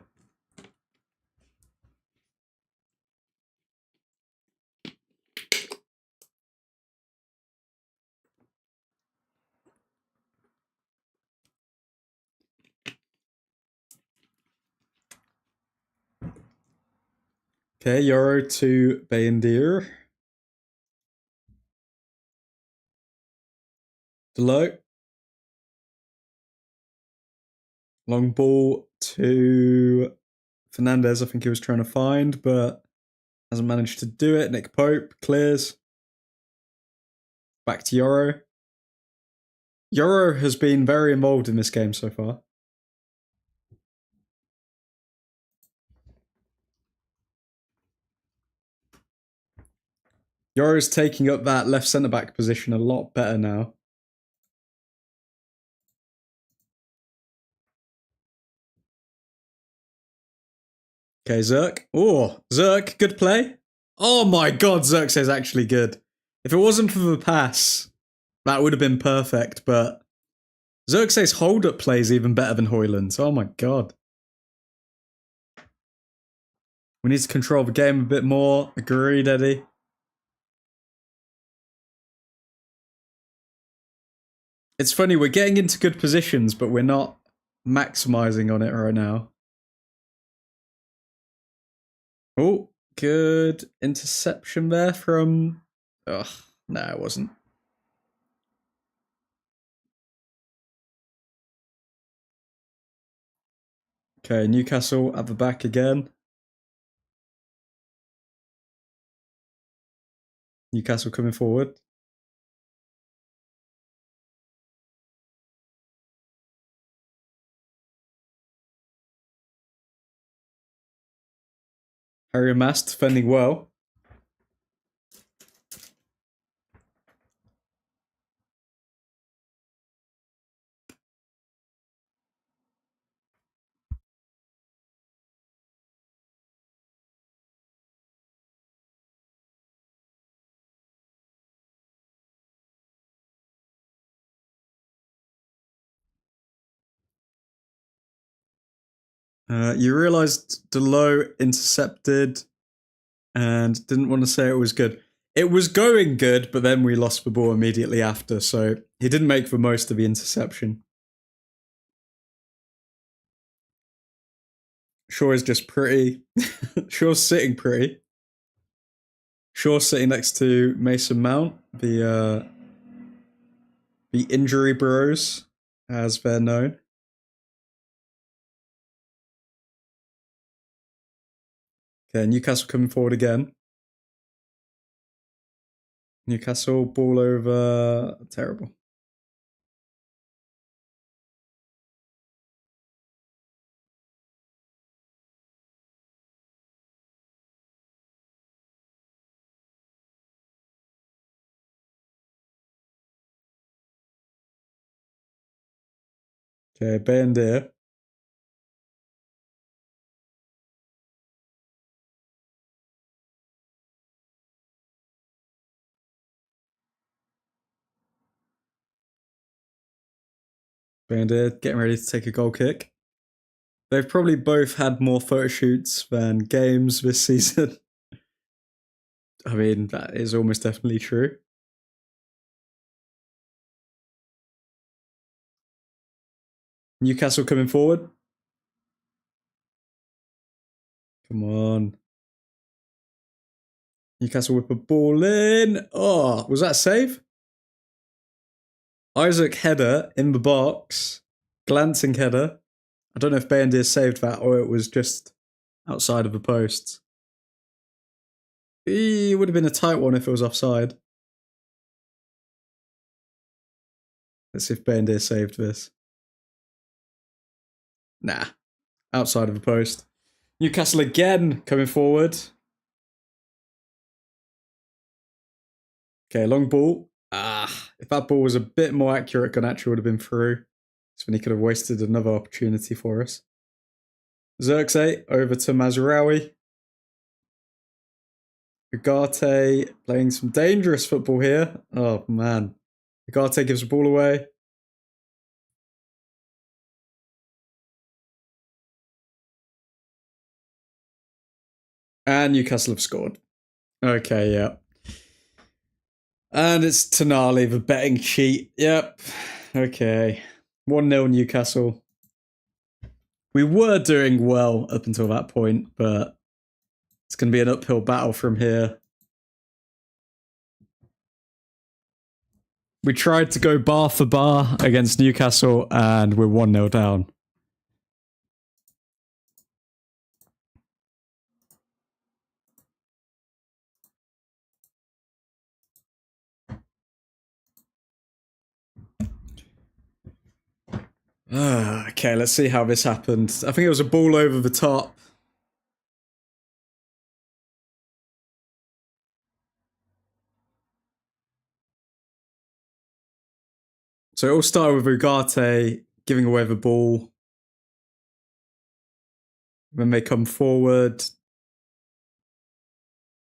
Okay, Yoro to Bayendir. Delo. Long ball to Fernandez, I think he was trying to find, but hasn't managed to do it. Nick Pope clears. Back to Yoro. Yoro has been very involved in this game so far. Yoro's taking up that left centre-back position a lot better now. Okay, Zerk. Oh, Zerk, good play. Oh my god, Xerxes actually good. If it wasn't for the pass, that would have been perfect, but Xerxes hold-up plays even better than Hoyland's. Oh my god. We need to control the game a bit more. Agreed, Eddie. It's funny, we're getting into good positions, but we're not maximizing on it right now. Oh, good interception there from... Ugh, no, it wasn't. Okay, Newcastle at the back again. Newcastle coming forward. Harry Mass defending well. You realised Delo intercepted and didn't want to say it was good. It was going good, but then we lost the ball immediately after, so he didn't make the most of the interception. Shaw is just pretty. Shaw's sitting pretty. Shaw sitting next to Mason Mount, the injury bros, as they're known. Okay, Newcastle coming forward again. Newcastle, ball over. Terrible. Okay, Bayendir. Bayendir getting ready to take a goal kick. They've probably both had more photo shoots than games this season. I mean, that is almost definitely true. Newcastle coming forward. Come on. Newcastle whip a ball in. Oh, was that a save? Isaac header in the box. Glancing header. I don't know if Bayendir saved that or it was just outside of the posts. It would have been a tight one if it was offside. Let's see if Bayendir saved this. Nah. Outside of the post. Newcastle again coming forward. Okay, long ball. If that ball was a bit more accurate, Garnacho would have been through. So then he could have wasted another opportunity for us. Xerxes over to Mazraoui. Ugarte playing some dangerous football here. Oh, man. Ugarte gives the ball away. And Newcastle have scored. Okay, yeah. And it's Tonali, the betting cheat. Yep. Okay. 1-0 Newcastle. We were doing well up until that point, but it's going to be an uphill battle from here. We tried to go bar for bar against Newcastle, and we're 1-0 down. Okay, let's see how this happened. I think it was a ball over the top. So it all started with Ugarte giving away the ball. When they come forward.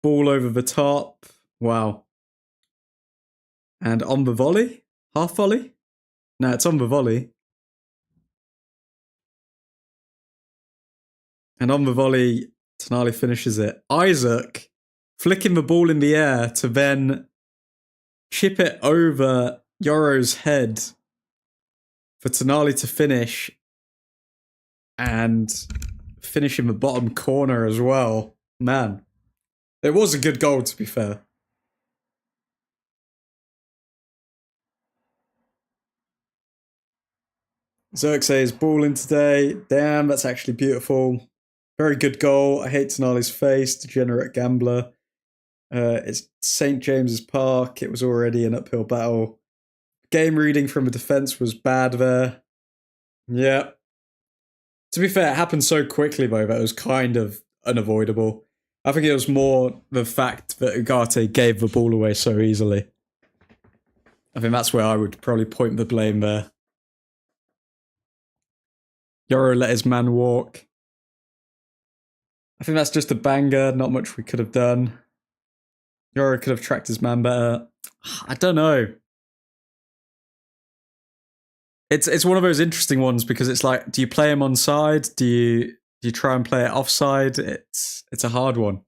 Ball over the top. Wow. And on the volley? Half volley? No, it's on the volley. And on the volley, Tonali finishes it. Isaac flicking the ball in the air to then chip it over Yoro's head for Tonali to finish and finish in the bottom corner as well. Man, it was a good goal, to be fair. Xerxes balling today. Damn, that's actually beautiful. Very good goal. I hate Tonali's face, degenerate gambler. It's St. James's Park. It was already an uphill battle. Game reading from the defence was bad there. Yeah. To be fair, it happened so quickly, though, that it was kind of unavoidable. I think it was more the fact that Ugarte gave the ball away so easily. I think that's where I would probably point the blame there. Yoro let his man walk. I think that's just a banger. Not much we could have done. Yoro could have tracked his man better. I don't know. It's one of those interesting ones because it's like, do you play him on side? Do you try and play it offside? It's a hard one.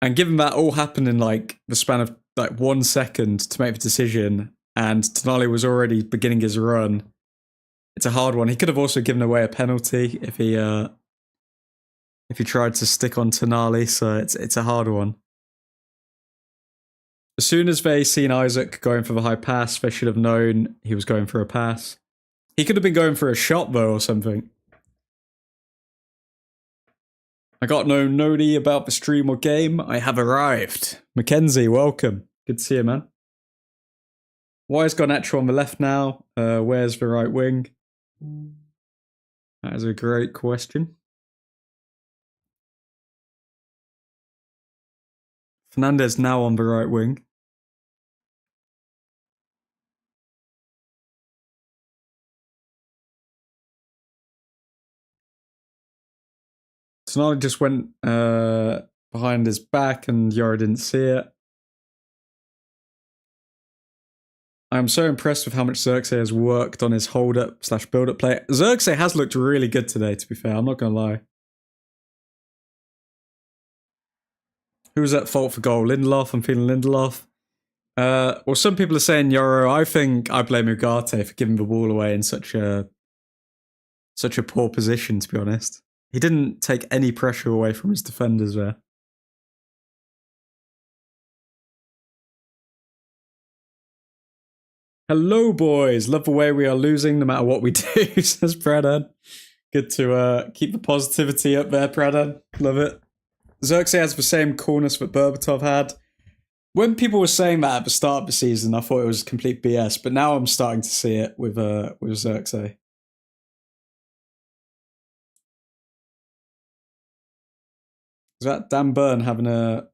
And given that all happened in like the span of like 1 second to make the decision, and Tonali was already beginning his run, it's a hard one. He could have also given away a penalty if he tried to stick on Tonali, so it's a hard one. As soon as they seen Isaac going for the high pass, they should have known he was going for a pass. He could have been going for a shot, though, or something. I got no noti about the stream or game. I have arrived. Mackenzie, welcome. Good to see you, man. Why is Garnacho on the left now? Where's the right wing? That is a great question. Fernandez now on the right wing. Tonali just went behind his back and Yara didn't see it. I'm so impressed with how much Xerxes has worked on his hold-up / build-up play. Xerxes has looked really good today, to be fair. I'm not going to lie. Who was at fault for goal? Lindelof? I'm feeling Lindelof. Well, some people are saying Yoro. I think I blame Ugarte for giving the ball away in such a poor position, to be honest. He didn't take any pressure away from his defenders there. Hello, boys. Love the way we are losing no matter what we do, says Pradan. Good to keep the positivity up there, Pradan. Love it. Xerxes has the same coolness that Berbatov had. When people were saying that at the start of the season, I thought it was complete BS, but now I'm starting to see it with Xerxes. Is that Dan Byrne having a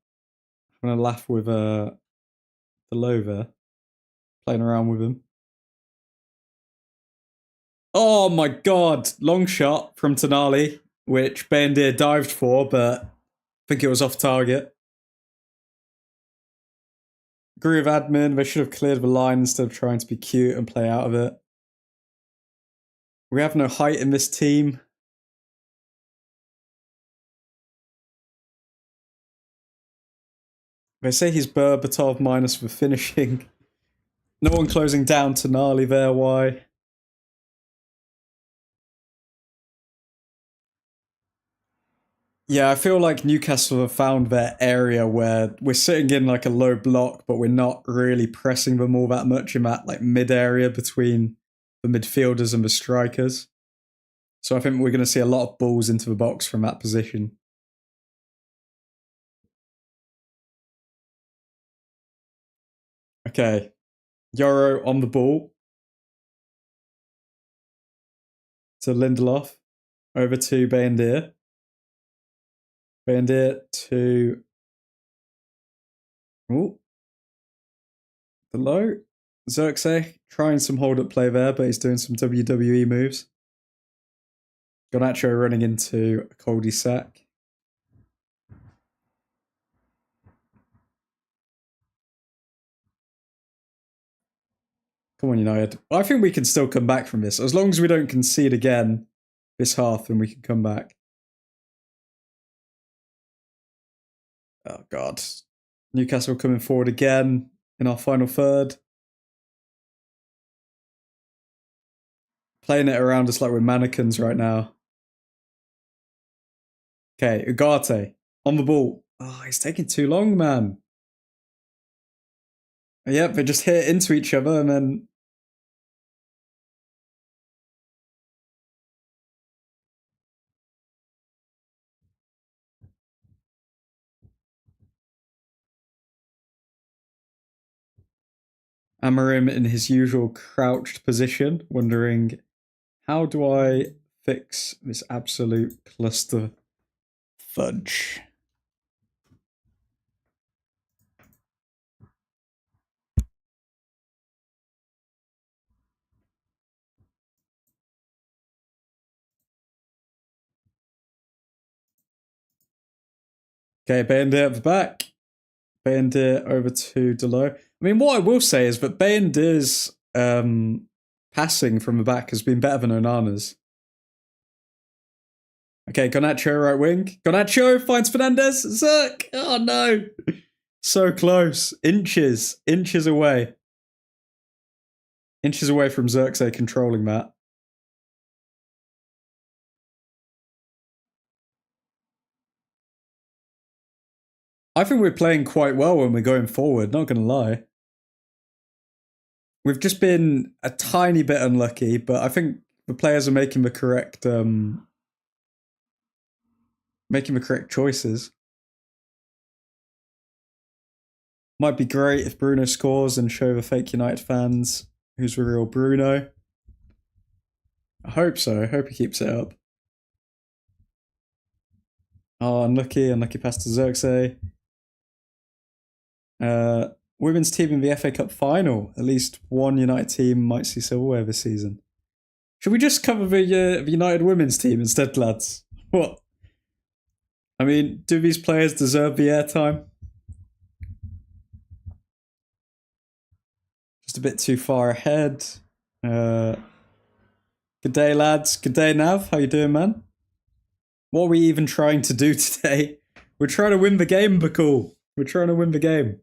laugh with the low there? Playing around with him. Oh my god! Long shot from Tonali, which Bendir dived for, but I think it was off target. Agree with admin, they should have cleared the line instead of trying to be cute and play out of it. We have no height in this team. They say he's Berbatov minus for finishing. No one closing down Tonali there, why? Yeah, I feel like Newcastle have found their area where we're sitting in like a low block, but we're not really pressing them all that much in that like mid area between the midfielders and the strikers. So I think we're going to see a lot of balls into the box from that position. Okay, Yoro on the ball to Lindelof, over to Bendir. Bendir to the low. Xerxes trying some hold-up play there, but he's doing some WWE moves. Garnacho running into a cul-de-sac. Come on, United. I think we can still come back from this. As long as we don't concede again this half, then we can come back. Oh, God. Newcastle coming forward again in our final third. Playing it around us like we're mannequins right now. Okay, Ugarte on the ball. Oh, he's taking too long, man. Yep, they just hit into each other and then... Amarim in his usual crouched position, wondering, how do I fix this absolute cluster fudge? Okay, Bendir at the back. Bendir over to Delo. I mean, what I will say is that Bendir's passing from the back has been better than Onana's. Okay, Garnacho right wing. Garnacho finds Fernandez. Zerk! Oh no! So close. Inches away. Inches away from Xerxes controlling that. I think we're playing quite well when we're going forward, not going to lie. We've just been a tiny bit unlucky, but I think the players are making the correct choices. Might be great if Bruno scores and show the fake United fans who's the real Bruno. I hope so. I hope he keeps it up. Oh, unlucky pass to Xerxes. Women's team in the FA Cup final. At least one United team might see silverware this season. Should we just cover the United women's team instead, lads? What? I mean, do these players deserve the airtime? Just just a bit too far ahead. Good day, lads. Good day, Nav. How you doing, man? What are we even trying to do today? We're trying to win the game, Bakul. We're trying to win the game.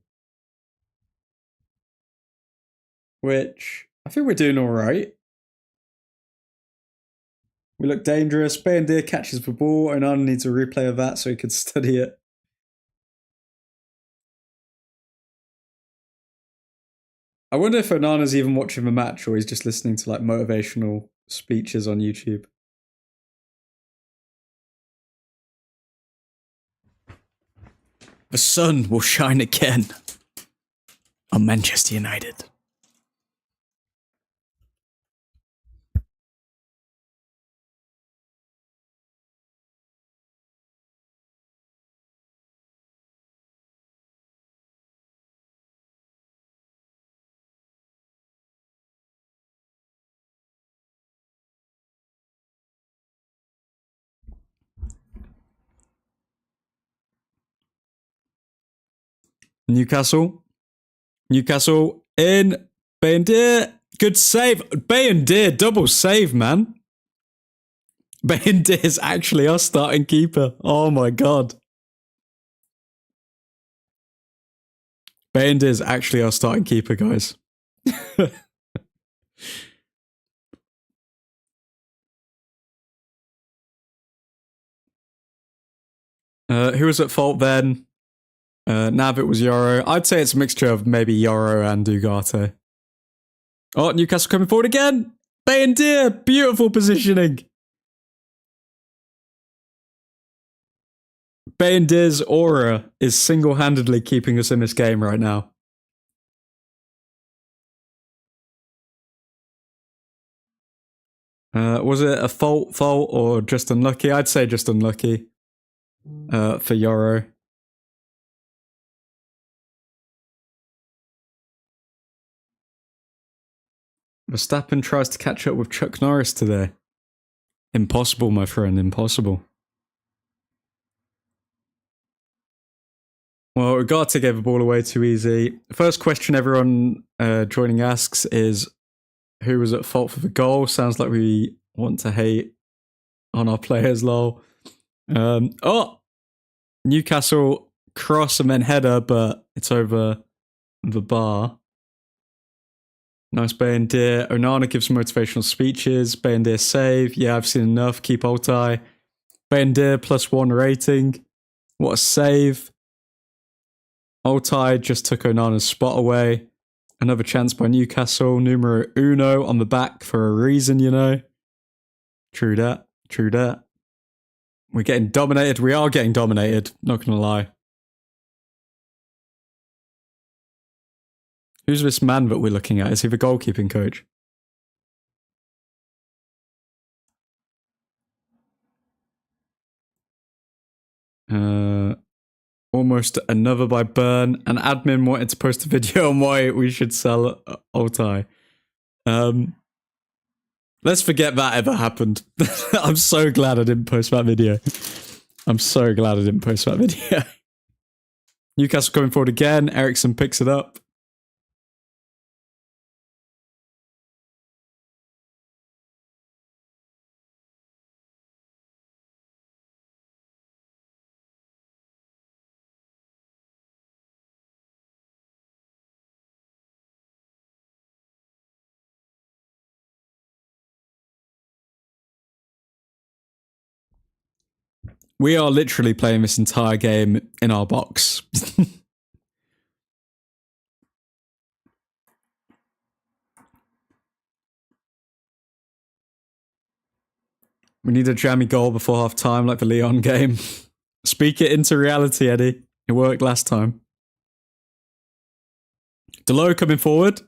Which, I think we're doing alright. We look dangerous. Bayandir catches the ball. Onan needs a replay of that so he could study it. I wonder if Onana's even watching the match or he's just listening to like motivational speeches on YouTube. The sun will shine again on Manchester United. Newcastle in. Bayandir, good save. Bayandir, double save, man. Bayandir is actually our starting keeper. Oh my god. Bayandir is actually our starting keeper, guys. Who was at fault then? Nav, it was Yoro. I'd say it's a mixture of maybe Yoro and Ugarte. Oh, Newcastle coming forward again. Bayandir, beautiful positioning. Bayandir's aura is single-handedly keeping us in this game right now. Was it a fault, or just unlucky? I'd say just unlucky for Yoro. Verstappen tries to catch up with Chuck Norris today. Impossible, my friend, impossible. Well, Ugarte gave the ball away too easy. First question everyone joining asks is, who was at fault for the goal? Sounds like we want to hate on our players, lol. Oh! Newcastle cross and then header, but it's over the bar. Nice Bayandir. Onana gives some motivational speeches. Bayandir save. Yeah, I've seen enough. Keep Altai. Bayandir +1 rating. What a save. Altai just took Onana's spot away. Another chance by Newcastle. Numero uno on the back for a reason, you know. True that. True that. We're getting dominated. We are getting dominated. Not gonna lie. Who's this man that we're looking at? Is he the goalkeeping coach? Almost another by Burn. An admin wanted to post a video on why we should sell Altai. Let's forget that ever happened. I'm so glad I didn't post that video. I'm so glad I didn't post that video. Newcastle coming forward again. Ericsson picks it up. We are literally playing this entire game in our box. We need a jammy goal before half time like the Leon game. Speak it into reality, Eddie. It worked last time. Delo coming forward.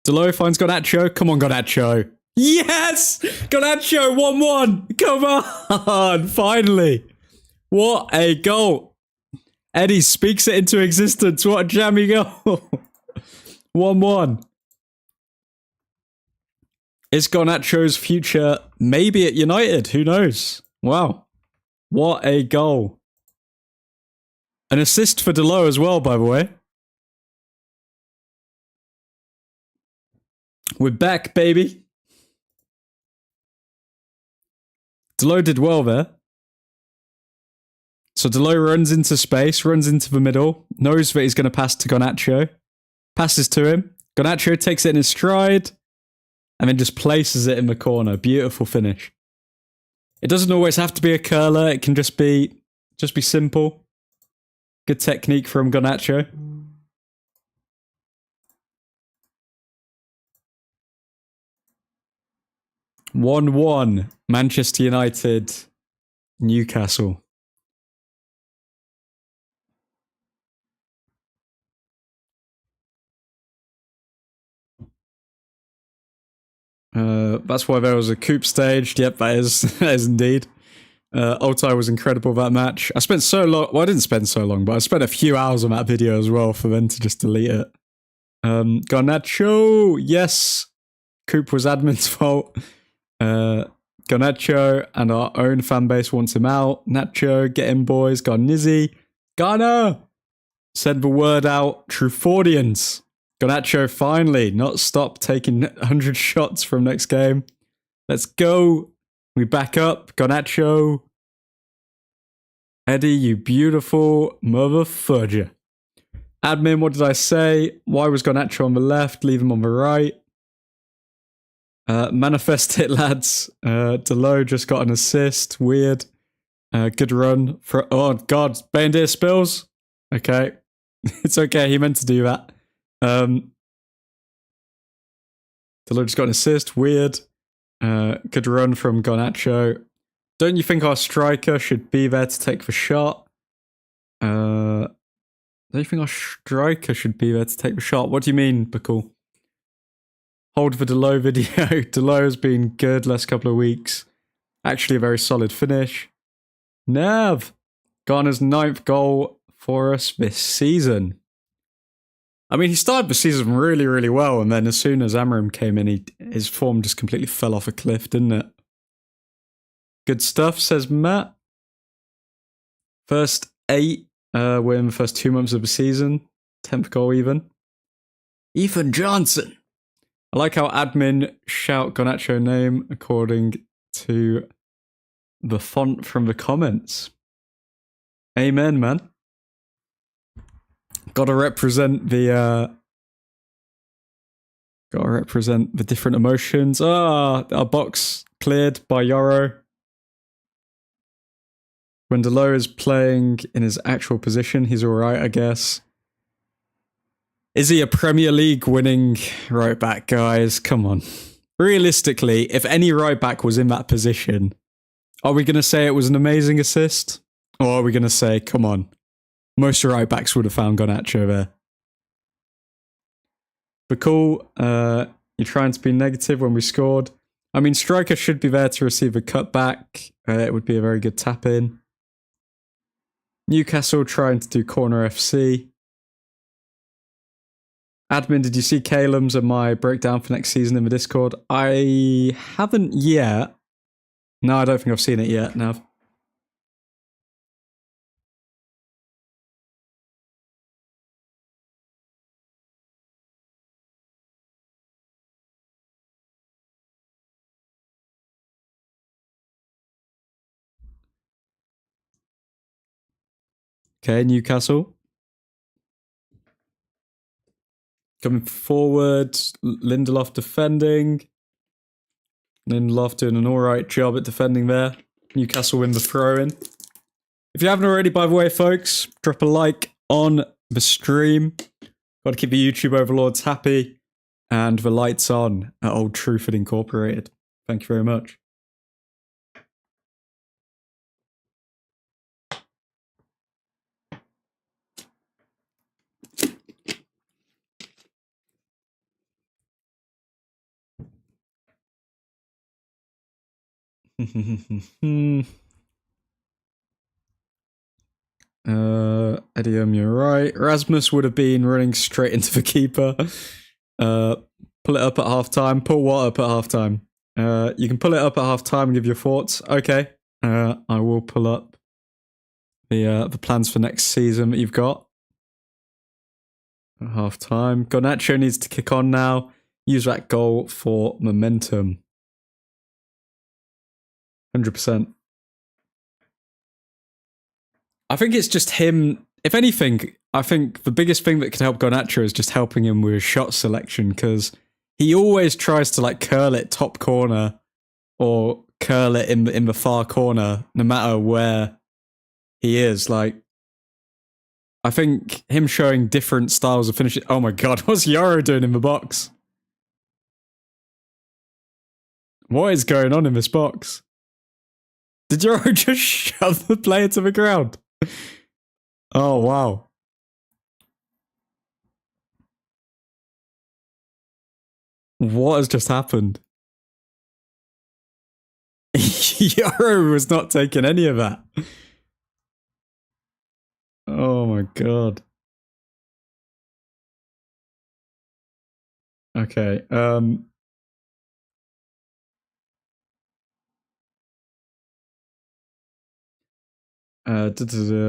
Delo finds Garnacho. Come on, Garnacho. Yes! Garnacho 1-1. Come on. Finally. What a goal. Eddie speaks it into existence. What a jammy goal. 1-1. Is Garnacho's future maybe at United? Who knows? Wow. What a goal. An assist for Delo as well, by the way. We're back, baby. Delo did well there. So Delo runs into space, runs into the middle, knows that he's going to pass to Garnacho, passes to him. Garnacho takes it in his stride, and then just places it in the corner. Beautiful finish. It doesn't always have to be a curler. It can just be simple. Good technique from Garnacho. (1-1) Manchester United, Newcastle. That's why there was a coupe staged. Yep, that is indeed. Altai was incredible that match. I spent so long. Well, I didn't spend so long, but I spent a few hours on that video as well for them to just delete it. Garnacho, yes. Coupe was admin's fault. Garnacho and our own fan base wants him out. Nacho, get him, boys. Garnizzi. Ghana! Send the word out. Truthfordians. Garnacho finally not stop taking 100 shots from next game. Let's go. We back up. Garnacho. Eddie, you beautiful motherfudger. Admin, what did I say? Why was Garnacho on the left? Leave him on the right. Manifest it, lads. Delo just got an assist. Weird. Good run. Oh, God. Bayendir spills. Okay. It's okay. He meant to do that. Delo just got an assist. Weird. Good run from Garnacho. Don't you think our striker should be there to take the shot? Don't you think our striker should be there to take the shot? What do you mean, Bakul? Hold the Delo video. Delo has been good last couple of weeks. Actually a very solid finish. Nav! Ghana's 9th goal for us this season. I mean, he started the season really, really well, and then as soon as Amarim came in, his form just completely fell off a cliff, didn't it? Good stuff, says Matt. First 8 were in the first 2 months of the season. 10th goal even. Ethan Johnson! I like how admin shout Garnacho name according to the font from the comments. Amen, man. Gotta represent the different emotions. Our box cleared by Yoro. When Delo is playing in his actual position, he's alright, I guess. Is he a Premier League winning right back, guys? Come on. Realistically, if any right back was in that position, are we going to say it was an amazing assist? Or are we going to say, come on, most right backs would have found Garnacho there? But cool, you're trying to be negative when we scored. I mean, striker should be there to receive a cutback. It would be a very good tap-in. Newcastle trying to do corner FC. Admin, did you see Calum's and my breakdown for next season in the Discord? I haven't yet. No, I don't think I've seen it yet, Nav. Okay, Newcastle. Coming forward, Lindelof defending. Lindelof doing an alright job at defending there. Newcastle win the throw-in. If you haven't already, by the way, folks, drop a like on the stream. Got to keep the YouTube overlords happy. And the lights on at Old Truthford Incorporated. Thank you very much. Edium, you're right. Rasmus would have been running straight into the keeper. Pull it up at halftime. Pull what up at halftime? You can pull it up at halftime and give your thoughts. Okay. I will pull up the plans for next season that you've got. At halftime. Garnacho needs to kick on now. Use that goal for momentum. 100%. I think it's just him. If anything, I think the biggest thing that can help Garnacho is just helping him with shot selection, because he always tries to like curl it top corner or curl it in the far corner, no matter where he is. Like, I think him showing different styles of finishing. Oh my god, what's Yoro doing in the box? What is going on in this box? Did Yoro just shove the player to the ground? Oh wow. What has just happened? Yoro was not taking any of that. Oh my god. Okay.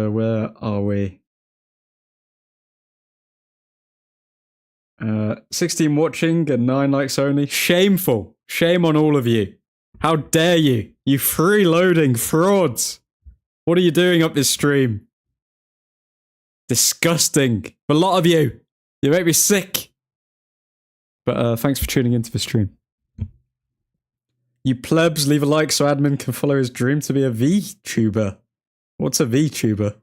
Where are we? 16 watching and 9 likes only. Shameful. Shame on all of you. How dare you? You freeloading frauds. What are you doing up this stream? Disgusting. A lot of you. You make me sick. But thanks for tuning into the stream. You plebs, leave a like so admin can follow his dream to be a VTuber. What's a VTuber?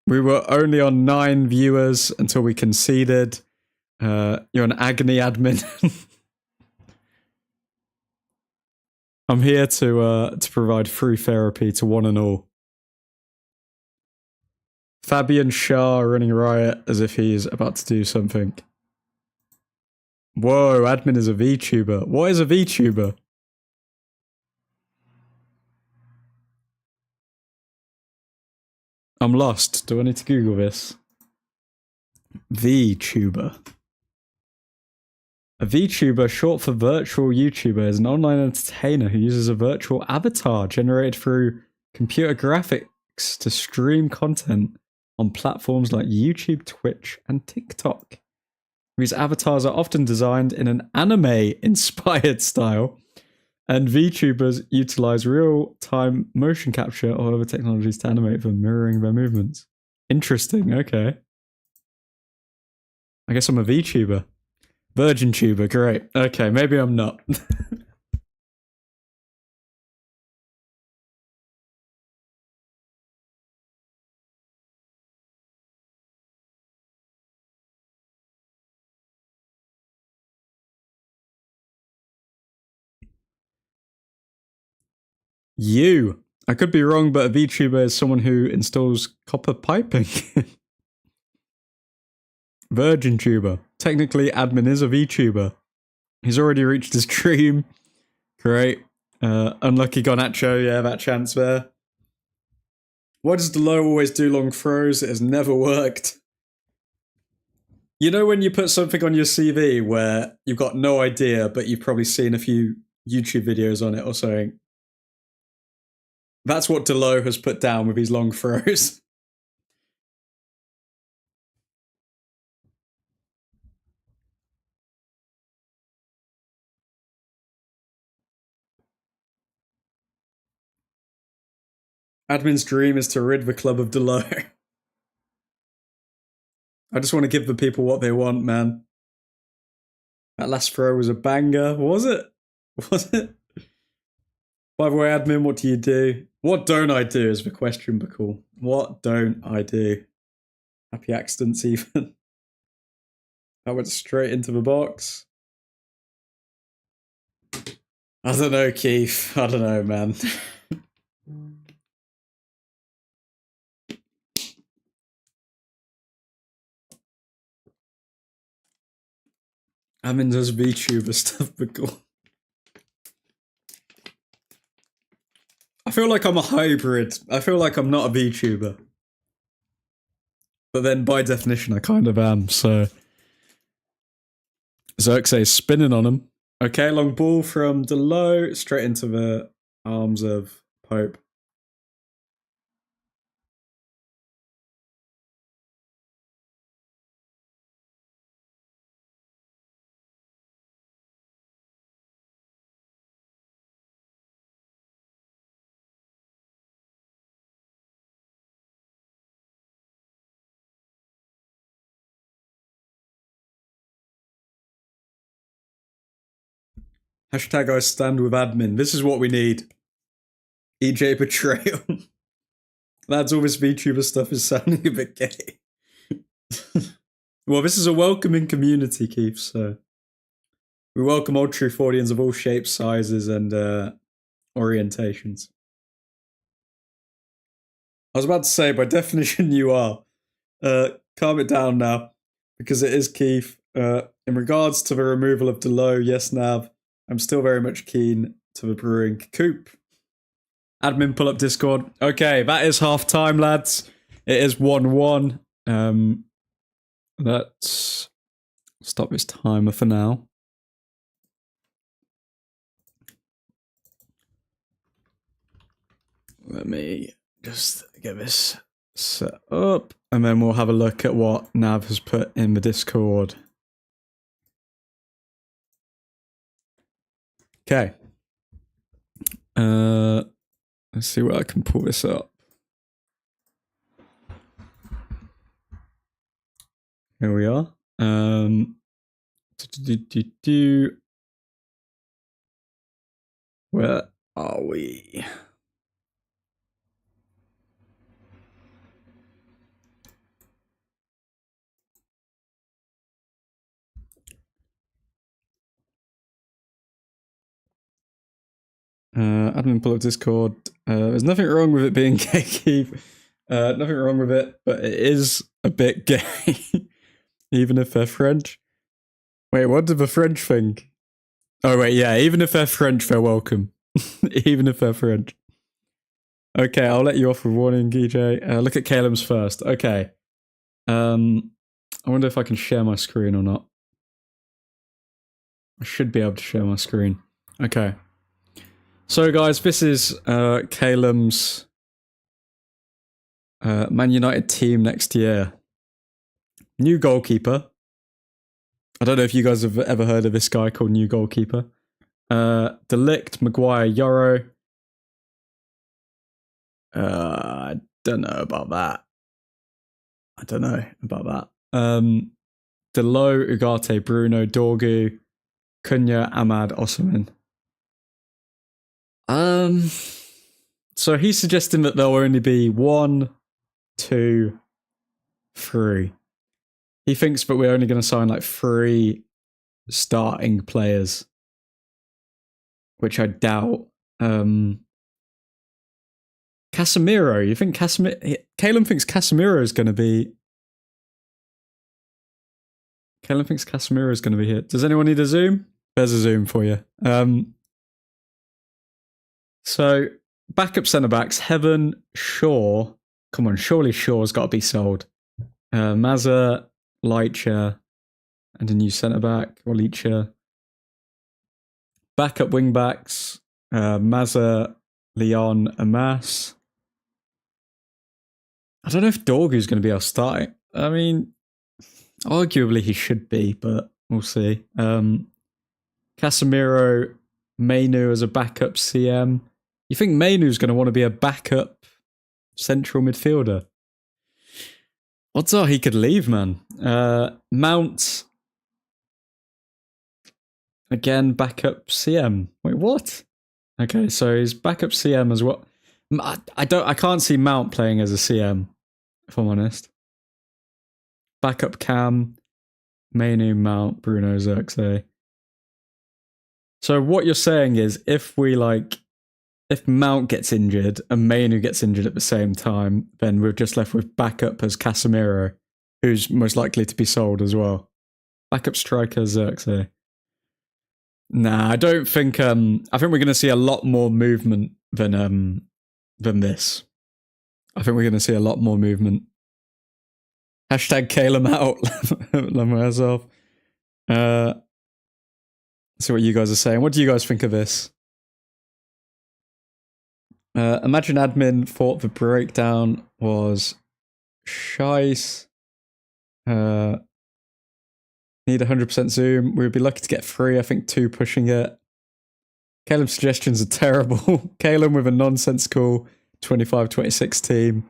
We were only on 9 viewers until we conceded. You're an agony admin. I'm here to provide free therapy to one and all. Fabian Shah running riot as if he's about to do something. Whoa, admin is a VTuber. What is a VTuber? I'm lost. Do I need to Google this? VTuber. A VTuber, short for virtual YouTuber, is an online entertainer who uses a virtual avatar generated through computer graphics to stream content on platforms like YouTube, Twitch, and TikTok. These avatars are often designed in an anime-inspired style, and VTubers utilize real-time motion capture or other technologies to animate them, mirroring their movements. Interesting, okay. I guess I'm a VTuber. Virgin tuber, great. Okay, maybe I'm not. You. I could be wrong, but a VTuber is someone who installs copper piping. Virgin tuber. Technically, admin is a VTuber. He's already reached his dream. Great. Unlucky Gonacho, yeah, that chance there. Why does Delo always do long throws? It has never worked. You know when you put something on your CV where you've got no idea, but you've probably seen a few YouTube videos on it or something? That's what Delo has put down with his long throws. Admin's dream is to rid the club of Delo. I just want to give the people what they want, man. That last throw was a banger. Was it? Was it? By the way, admin, what do you do? What don't I do is the question, Bacall. What don't I do? Happy accidents, even. That went straight into the box. I don't know, Keith. I don't know, man. Admin does VTuber stuff, Bacall. I feel like I'm a hybrid. I feel like I'm not a VTuber. But then, by definition, I kind of am, so... Xerxes spinning on him. Okay, long ball from Delo, straight into the arms of Pope. Hashtag I stand with admin. This is what we need. EJ betrayal. Lads, all this VTuber stuff is sounding a bit gay. Well, this is a welcoming community, Keith, so we welcome Old Truthfordians of all shapes, sizes, and orientations. I was about to say, by definition, you are. Calm it down now, because it is Keith. In regards to the removal of Delo, yes, Nav, I'm still very much keen to the brewing coop. Admin, pull up Discord. Okay, that is half time, lads. It is 1-1. Let's stop this timer for now. Let me just get this set up, and then we'll have a look at what Nav has put in the Discord. Okay. Let's see where I can pull this up. Here we are. Where are we? Admin pull up Discord. There's nothing wrong with it being gay, Keith. Nothing wrong with it, but it is a bit gay. Even if they're French. Wait, what did the French think? Oh, wait, yeah, even if they're French, they're welcome. Even if they're French. Okay, I'll let you off with warning, EJ. Look at Caleb's first. Okay. I wonder if I can share my screen or not. I should be able to share my screen. Okay. So, guys, this is Caleb's Man United team next year. New goalkeeper. I don't know if you guys have ever heard of this guy called New Goalkeeper. Delict, Maguire, Yoro. I don't know about that. Delo, Ugarte, Bruno, Dorgu, Cunha, Ahmad, Osimhen. So he's suggesting that there'll only be 1, 2, 3. He thinks that we're only going to sign like 3 starting players, which I doubt. Casemiro, you think Casemiro? Caleb thinks Casemiro is going to be. Caleb thinks Casemiro is going to be here. Does anyone need a zoom? There's a zoom for you. So backup centre backs: Heaven, Shaw. Come on, surely Shaw's got to be sold. Mazza, Leitcher, and a new centre back, or Leitcher. Backup wing backs: Mazza, Leon, Amas. I don't know if Dorgu's going to be our starting. I mean, arguably he should be, but we'll see. Casemiro, Mainu as a backup CM. You think Mainu's going to want to be a backup central midfielder? Odds are he could leave, man. Mount. Again, backup CM. Wait, what? Okay, so he's backup CM as well. I can't see Mount playing as a CM, if I'm honest. Backup Cam, Mainu, Mount, Bruno, Xerxes. So what you're saying is if Mount gets injured and Mainu gets injured at the same time, then we're just left with backup as Casemiro, who's most likely to be sold as well. Backup striker, Xerxes. Nah, I don't think. I think we're going to see a lot more movement than this. I think we're going to see a lot more movement. Hashtag Caleb out. Love myself. Let's see what you guys are saying. What do you guys think of this? Imagine admin thought the breakdown was shice. Need 100% zoom. We'd be lucky to get 3. I think 2 pushing it. Caleb's suggestions are terrible. Caleb with a nonsensical 25-26 team.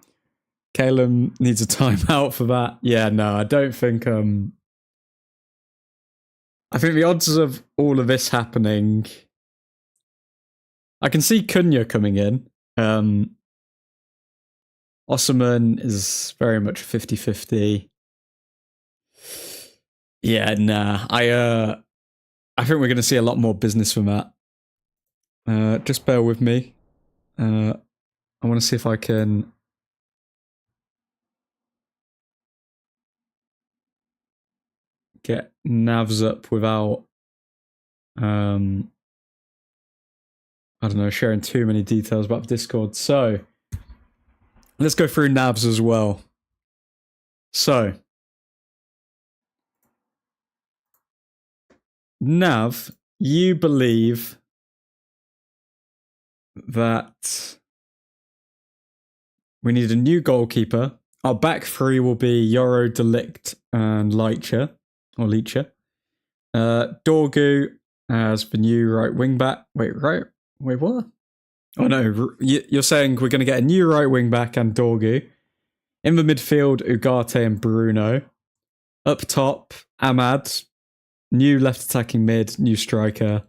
Caleb needs a timeout for that. Yeah, no, I don't think. I think the odds of all of this happening I can see Cunha coming in. Osman is very much 50-50. Yeah, nah. I think we're going to see a lot more business from that. Just bear with me. I want to see if I can get navs up without, I don't know, sharing too many details about Discord. So let's go through navs as well. So Nav, you believe that we need a new goalkeeper. Our back three will be Yoro, Delict, and Leitcher. Or Leitcher. Dorgu as the new right wing back. Wait, what? Oh no, you're saying we're going to get a new right wing back and Dorgu. In the midfield, Ugarte and Bruno. Up top, Ahmad. New left attacking mid, new striker.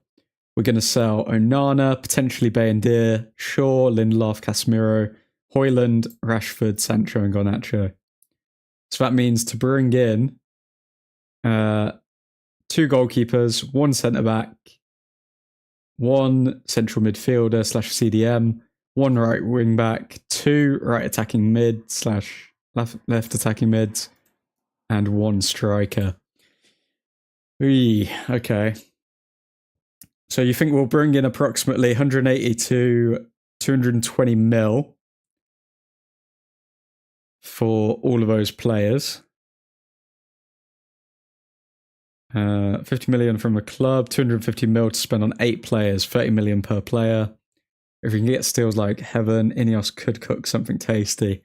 We're going to sell Onana, potentially Bayendir, Shaw, Lindelof, Casemiro, Højlund, Rashford, Sancho, and Garnacho. So that means to bring in 2 goalkeepers, 1 centre-back, 1 central midfielder / CDM, 1 right wing-back, 2 right attacking mid / left attacking mids, and 1 striker. Okay. So you think we'll bring in approximately 180 to 220 mil for all of those players. 50 million from the club, 250 mil to spend on 8 players, 30 million per player. If we can get steals like heaven, Ineos could cook something tasty.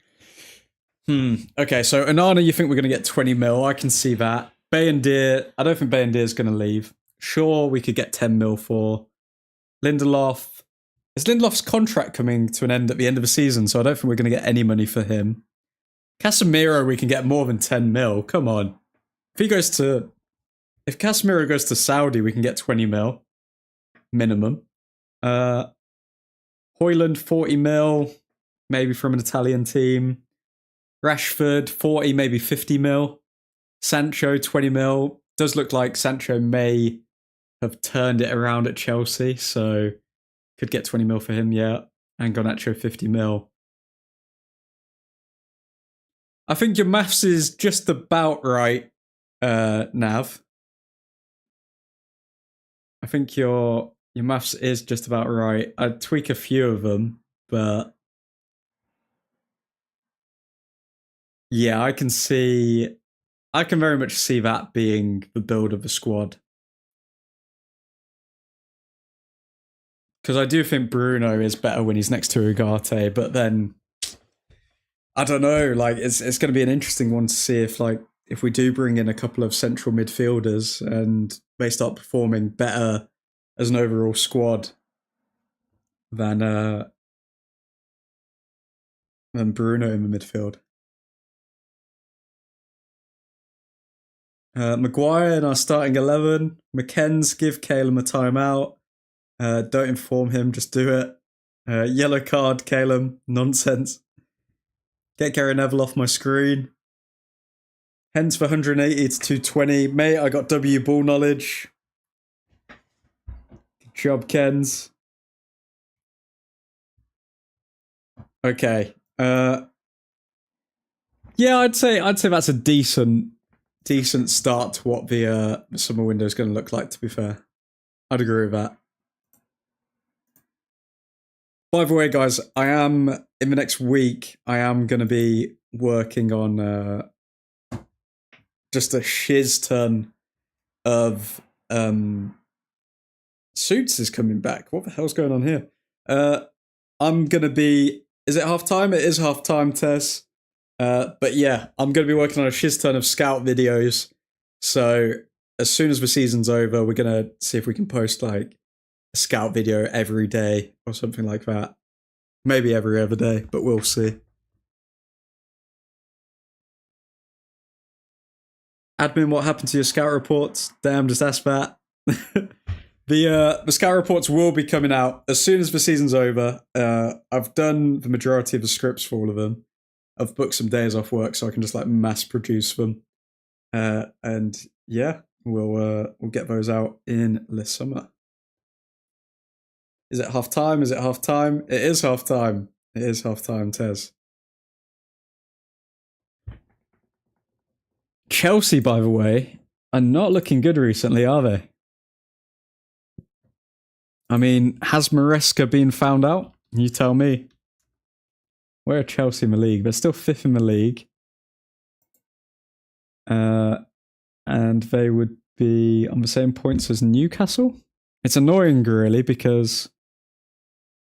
Okay, so Onana, you think we're going to get 20 mil? I can see that. Bayendir, I don't think Bayendir is going to leave. Sure, we could get 10 mil for. Lindelof. Is Lindelof's contract coming to an end at the end of the season? So I don't think we're going to get any money for him. Casemiro, we can get more than 10 mil. Come on. If Casemiro goes to Saudi, we can get 20 mil. Minimum. Højlund, 40 mil. Maybe from an Italian team. Rashford, 40, maybe 50 mil. Sancho, 20 mil. Does look like Sancho may have turned it around at Chelsea, so could get 20 mil for him, yeah. And Garnacho, 50 mil. I think your maths is just about right, Nav. I think your maths is just about right. I'd tweak a few of them, but yeah, I can very much see that being the build of the squad. Because I do think Bruno is better when he's next to Ugarte, but then I don't know. Like it's going to be an interesting one to see if we do bring in a couple of central midfielders and they start performing better as an overall squad than Bruno in the midfield. Maguire in our starting 11. McKenz, give Calum a timeout. Don't inform him, just do it. Yellow card, Calum. Nonsense. Get Gary Neville off my screen. Hence for 180 to 220. Mate, I got W ball knowledge. Good job, Kens. Okay. Yeah, I'd say that's a decent start to what the summer window is going to look like, to be fair. I'd agree with that. By the way, guys, in the next week, I am going to be working on just a shiz ton of Suits is coming back. What the hell's going on here? I'm going to be... Is it half-time? It is half-time, Tess. But yeah, I'm going to be working on a shiz ton of scout videos. So as soon as the season's over, we're going to see if we can post like a scout video every day or something like that. Maybe every other day, but we'll see. Admin, what happened to your scout reports? Damn, just ask that. The scout reports will be coming out as soon as the season's over. I've done the majority of the scripts for all of them. I've booked some days off work so I can just like mass produce them. And yeah, we'll get those out in the summer. Is it half time? Is it half time? It is half time. It is half time, Tez. Chelsea, by the way, are not looking good recently, are they? I mean, has Maresca been found out? You tell me. Where are Chelsea in the league? They're still fifth in the league. And they would be on the same points as Newcastle. It's annoying, really, because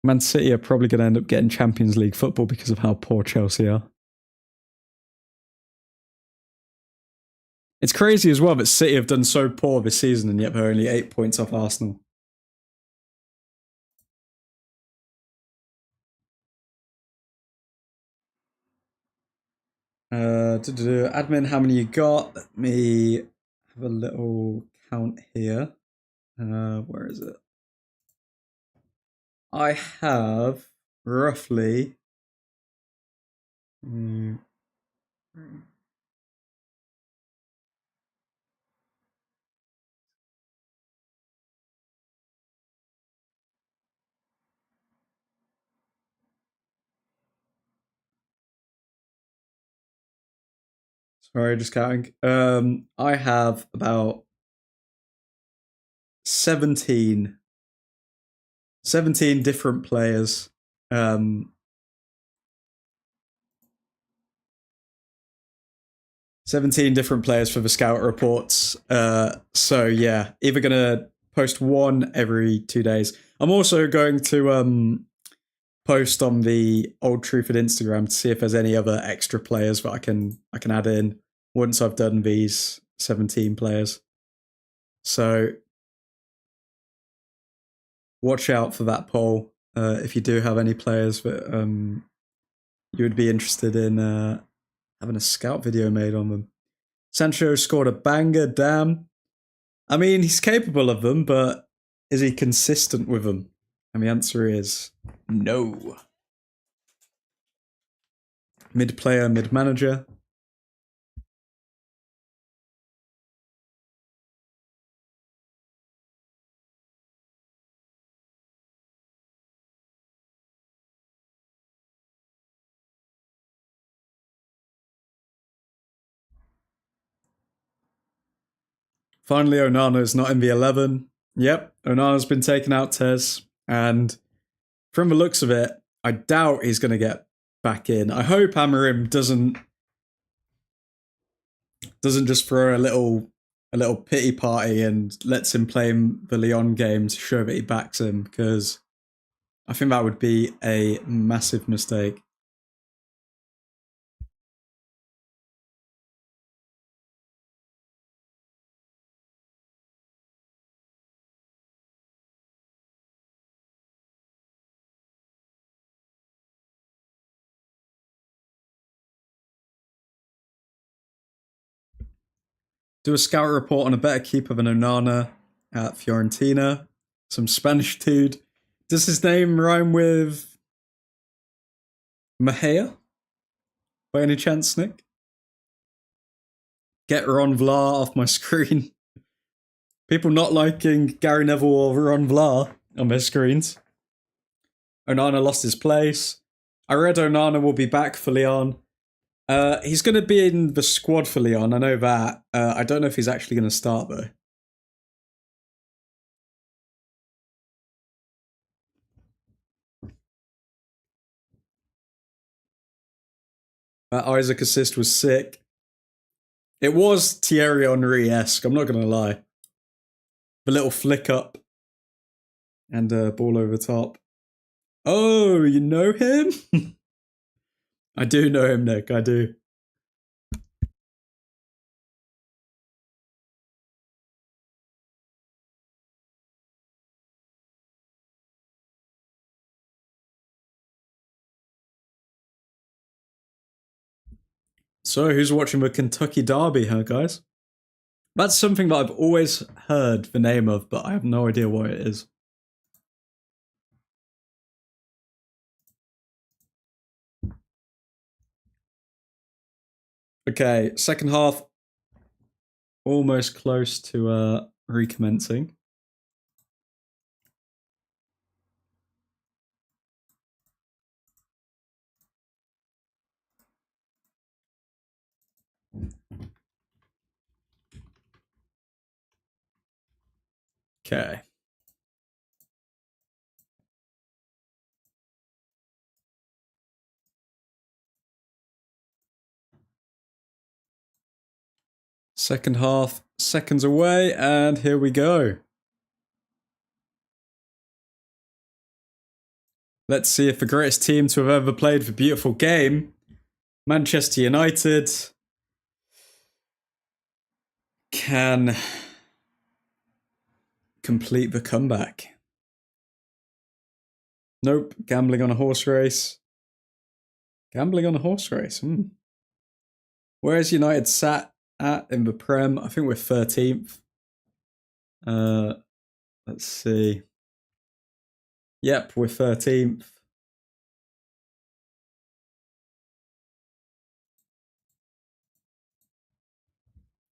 Man City are probably going to end up getting Champions League football because of how poor Chelsea are. It's crazy as well that City have done so poor this season and yet they're only 8 points off Arsenal. Admin, how many you got? Let me have a little count here. Where is it? I have roughly... Sorry, just counting. I have about 17 different players. 17 different players for the scout reports. So yeah, either gonna post one every 2 days. I'm also going to post on the Old Truthford Instagram to see if there's any other extra players that I can add in once I've done these 17 players. So watch out for that poll if you do have any players that you would be interested in having a scout video made on them. Sancho scored a banger, damn. I mean, he's capable of them, but is he consistent with them? And the answer is no. Mid player, mid manager. Finally, Onana's not in the 11. Yep, Onana's been taken out, Tez. And from the looks of it, I doubt he's going to get back in. I hope Amorim doesn't just throw a little pity party and lets him play the Lyon game to show that he backs him, because I think that would be a massive mistake. Do a scout report on a better keeper than Onana at Fiorentina. Some Spanish dude. Does his name rhyme with Mahea? By any chance, Nick? Get Ron Vlaar off my screen. People not liking Gary Neville or Ron Vlaar on their screens. Onana lost his place. I read Onana will be back for Lyon. He's going to be in the squad for Lyon, I know that. I don't know if he's actually going to start, though. That Isaac assist was sick. It was Thierry Henry-esque, I'm not going to lie. The little flick up. And ball over top. Oh, you know him? I do know him, Nick, I do. So, who's watching the Kentucky Derby, huh, guys? That's something that I've always heard the name of, but I have no idea what it is. Okay, second half almost close to recommencing. Okay. Second half, seconds away, and here we go. Let's see if the greatest team to have ever played the beautiful game, Manchester United, can complete the comeback. Nope, gambling on a horse race. Gambling on a horse race. Where's United sat at in the Prem? I think we're 13th. Let's see. Yep, we're 13th.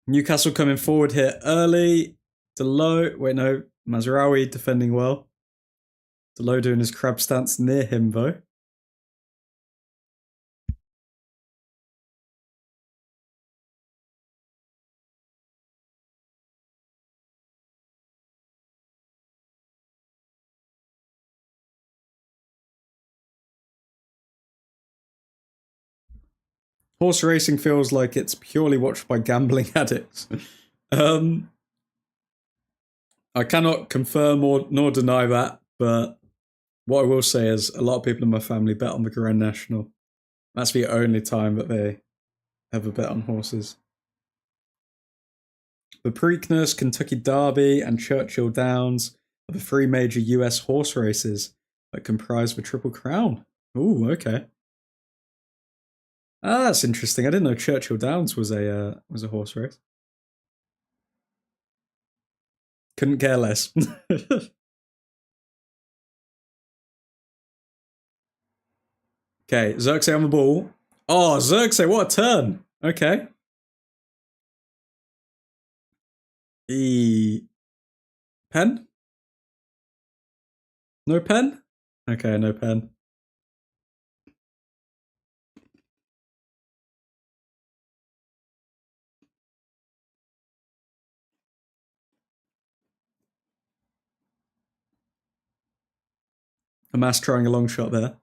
Newcastle coming forward here early. Delo, wait no, Mazraoui defending well. Delo doing his crab stance near him though. Horse racing feels like it's purely watched by gambling addicts. I cannot confirm or nor deny that, but what I will say is a lot of people in my family bet on the Grand National. That's the only time that they ever bet on horses. The Preakness, Kentucky Derby, and Churchill Downs are the three major US horse races that comprise the Triple Crown. Ooh, okay. Ah, that's interesting. I didn't know Churchill Downs was a horse race. Couldn't care less. Okay, Xerxes on the ball. Oh, Xerxes, what a turn. Okay. Pen? No pen? Okay, no pen. Amass trying a long shot there.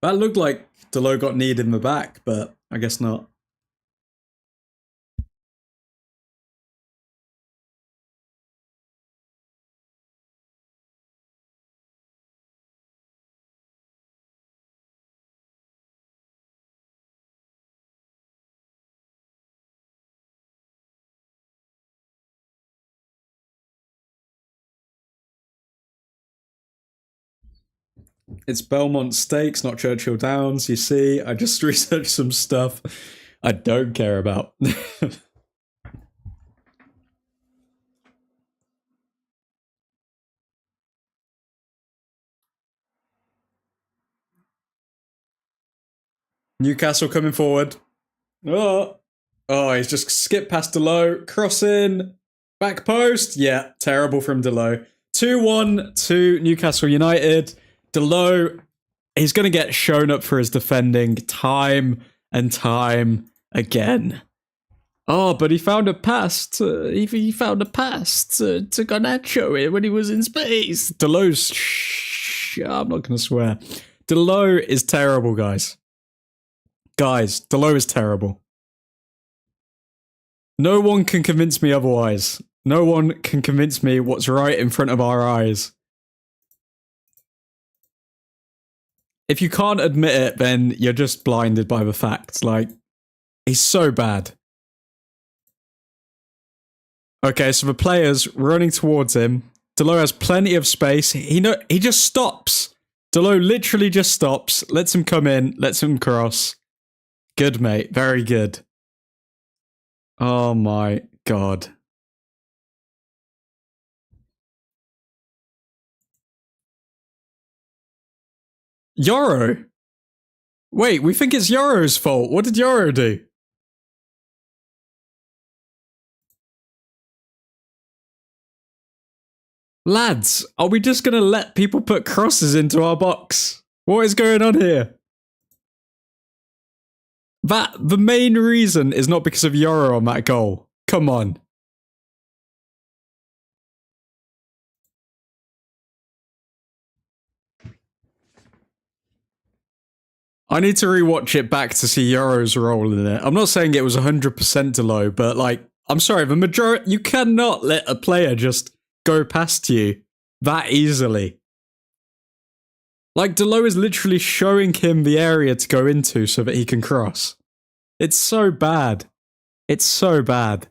That looked like Delo got kneed in the back, but I guess not. It's Belmont Stakes, not Churchill Downs. You see, I just researched some stuff I don't care about. Newcastle coming forward. Oh, he's just skipped past Delo. Crossing. Back post. Yeah, terrible from Delo. 2-1 to Newcastle United. Delo, he's going to get shown up for his defending time and time again. Oh, but he found a pass to, he found a pass to Garnacho when he was in space. Delo's, I'm not going to swear. Delo is terrible, guys. Guys, Delo is terrible. No one can convince me otherwise. No one can convince me what's right in front of our eyes. If you can't admit it, then you're just blinded by the facts. Like, he's so bad. Okay, so the player's running towards him. Delo has plenty of space. He just stops. Delo literally just stops, lets him come in, lets him cross. Good, mate. Very good. Oh my god. Yoro? Wait, we think it's Yoro's fault. What did Yoro do? Lads, are we just gonna let people put crosses into our box? What is going on here? The main reason is not because of Yoro on that goal. Come on. I need to rewatch it back to see Yoro's role in it. I'm not saying it was 100% Delo, but like, I'm sorry, the majority, you cannot let a player just go past you that easily. Like, Delo is literally showing him the area to go into so that he can cross. It's so bad. It's so bad.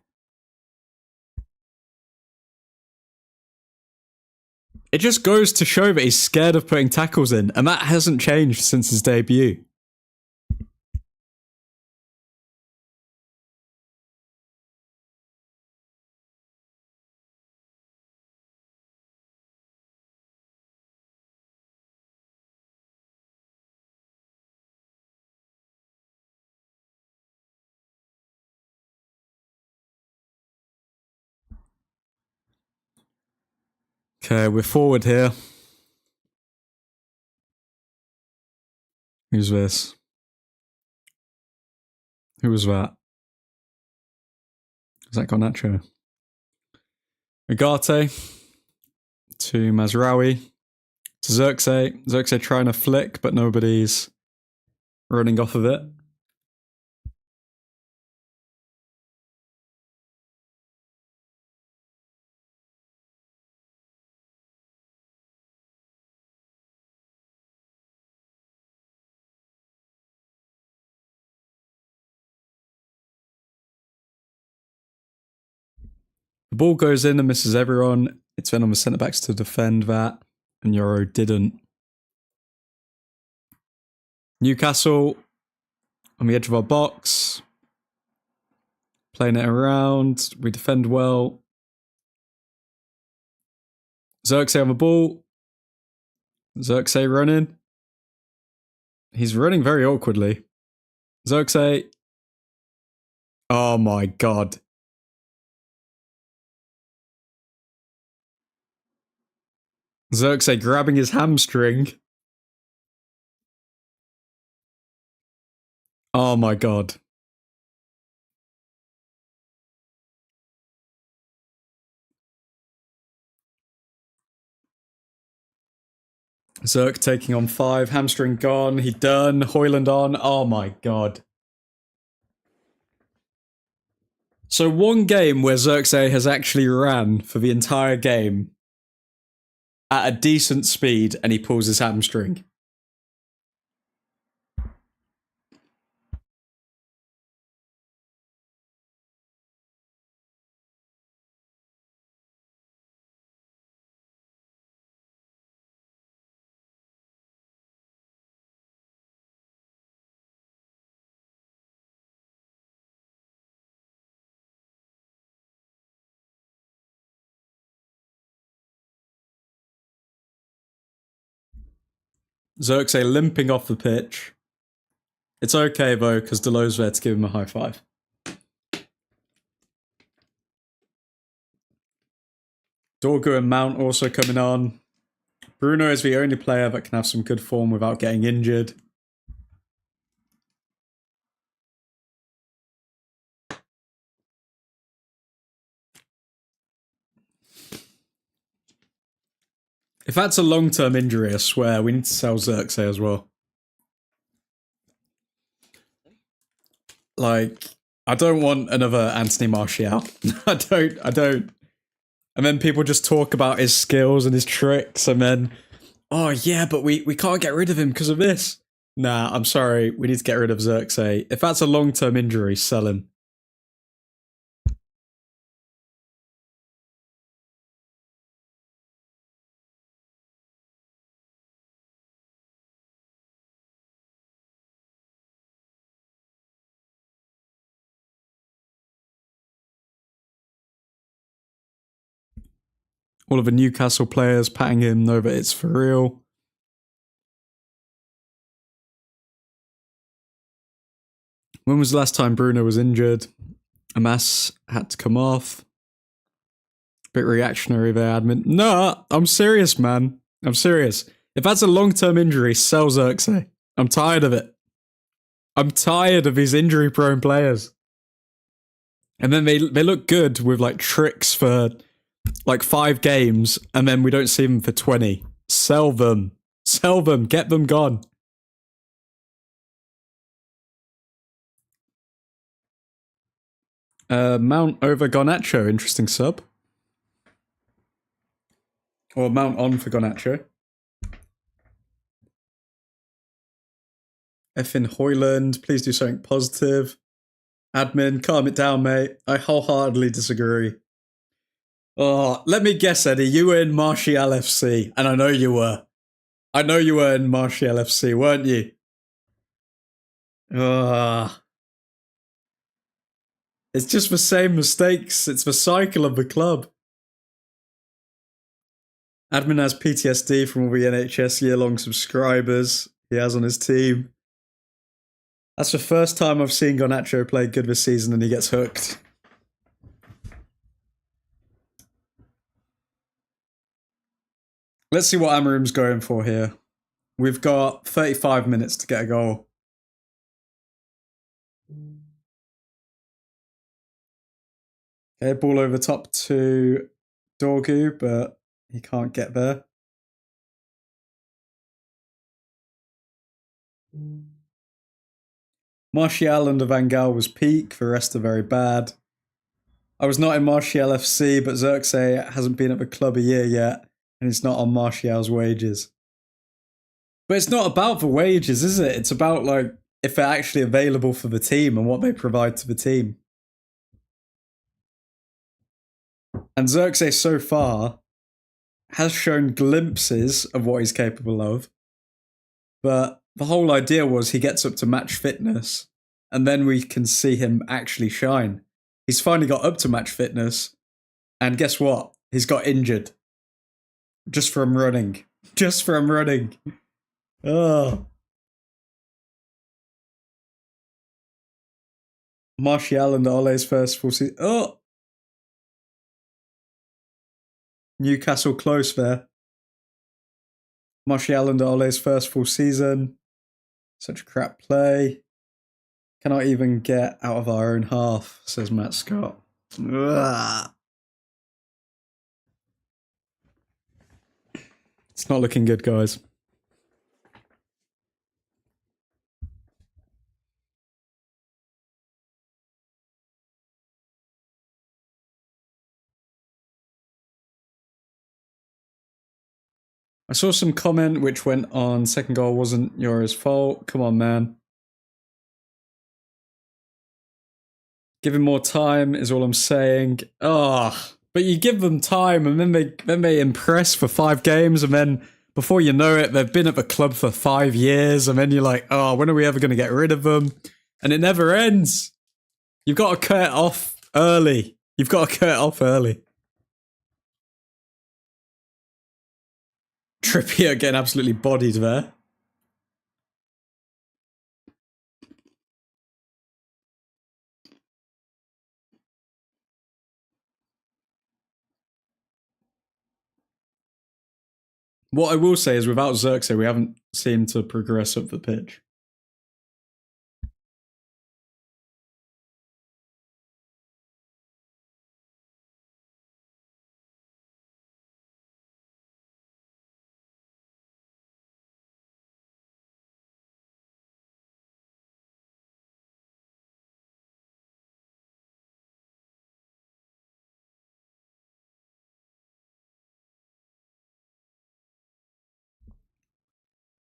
It just goes to show that he's scared of putting tackles in, and that hasn't changed since his debut. Okay, we're forward here. Who's this? Who was that? Was that Garnacho? Ugarte to Mazraoui to Xerxes. Xerxes trying to flick, but nobody's running off of it. The ball goes in and misses everyone. It's then on the centre backs to defend that, and Yoro didn't. Newcastle on the edge of our box, playing it around. We defend well. Xerxes on the ball. Xerxes running. He's running very awkwardly. Xerxes. Oh my god. Xerxes grabbing his hamstring. Oh my god. Zerk taking on 5. Hamstring gone. He done. Hoyland on. Oh my god. So one game where Xerxes has actually ran for the entire game at a decent speed and he pulls his hamstring. Xerxes limping off the pitch. It's okay though, because Delo's there to give him a high five. Dorgu and Mount also coming on. Bruno is the only player that can have some good form without getting injured. If that's a long-term injury, I swear, we need to sell Xerxes as well. Like, I don't want another Anthony Martial. I don't. And then people just talk about his skills and his tricks, and then, oh yeah, but we can't get rid of him because of this. Nah, I'm sorry, we need to get rid of Xerxes. If that's a long-term injury, sell him. All of the Newcastle players patting him over, it's for real. When was the last time Bruno was injured? Amas had to come off. Bit reactionary there, admin. No, I'm serious, man. I'm serious. If that's a long-term injury, sell Xerxes. I'm tired of it. I'm tired of these injury-prone players. And then they look good with like tricks for like 5 games, and then we don't see them for 20. Sell them. Sell them. Get them gone. Mount over Garnacho. Interesting sub. Or Mount on for Garnacho. Effin Hoyland, please do something positive. Admin, calm it down, mate. I wholeheartedly disagree. Oh, let me guess, Eddie. You were in Martial FC, and I know you were. I know you were in Martial FC, weren't you? It's just the same mistakes. It's the cycle of the club. Admin has PTSD from all the NHS year-long subscribers he has on his team. That's the first time I've seen Garnacho play good this season and he gets hooked. Let's see what Amarim's going for here. We've got 35 minutes to get a goal. Okay, ball over top to Dorgu, but he can't get there. Martial under Van Gaal was peak, the rest are very bad. I was not in Martial FC, but Xerxes hasn't been at the club a year yet, and it's not on Martial's wages. But it's not about the wages, is it? It's about like if they're actually available for the team and what they provide to the team. And Xerxes so far has shown glimpses of what he's capable of, but the whole idea was he gets up to match fitness and then we can see him actually shine. He's finally got up to match fitness, and guess what? He's got injured. Just from running. Just from running. Oh. Martial and Ole's first full season. Oh! Newcastle close there. Martial and Ole's first full season. Such crap play. Cannot even get out of our own half, says Matt Scott. Ugh. It's not looking good, guys. I saw some comment which went on second goal wasn't yours fault. Come on, man. Give him more time is all I'm saying. Oh, but you give them time and then they impress for 5 games, and then before you know it, they've been at the club for 5 years, and then you're like, oh, when are we ever going to get rid of them? And it never ends. You've got to cut it off early. You've got to cut it off early. Trippier getting absolutely bodied there. What I will say is without Xerxes, we haven't seemed to progress up the pitch.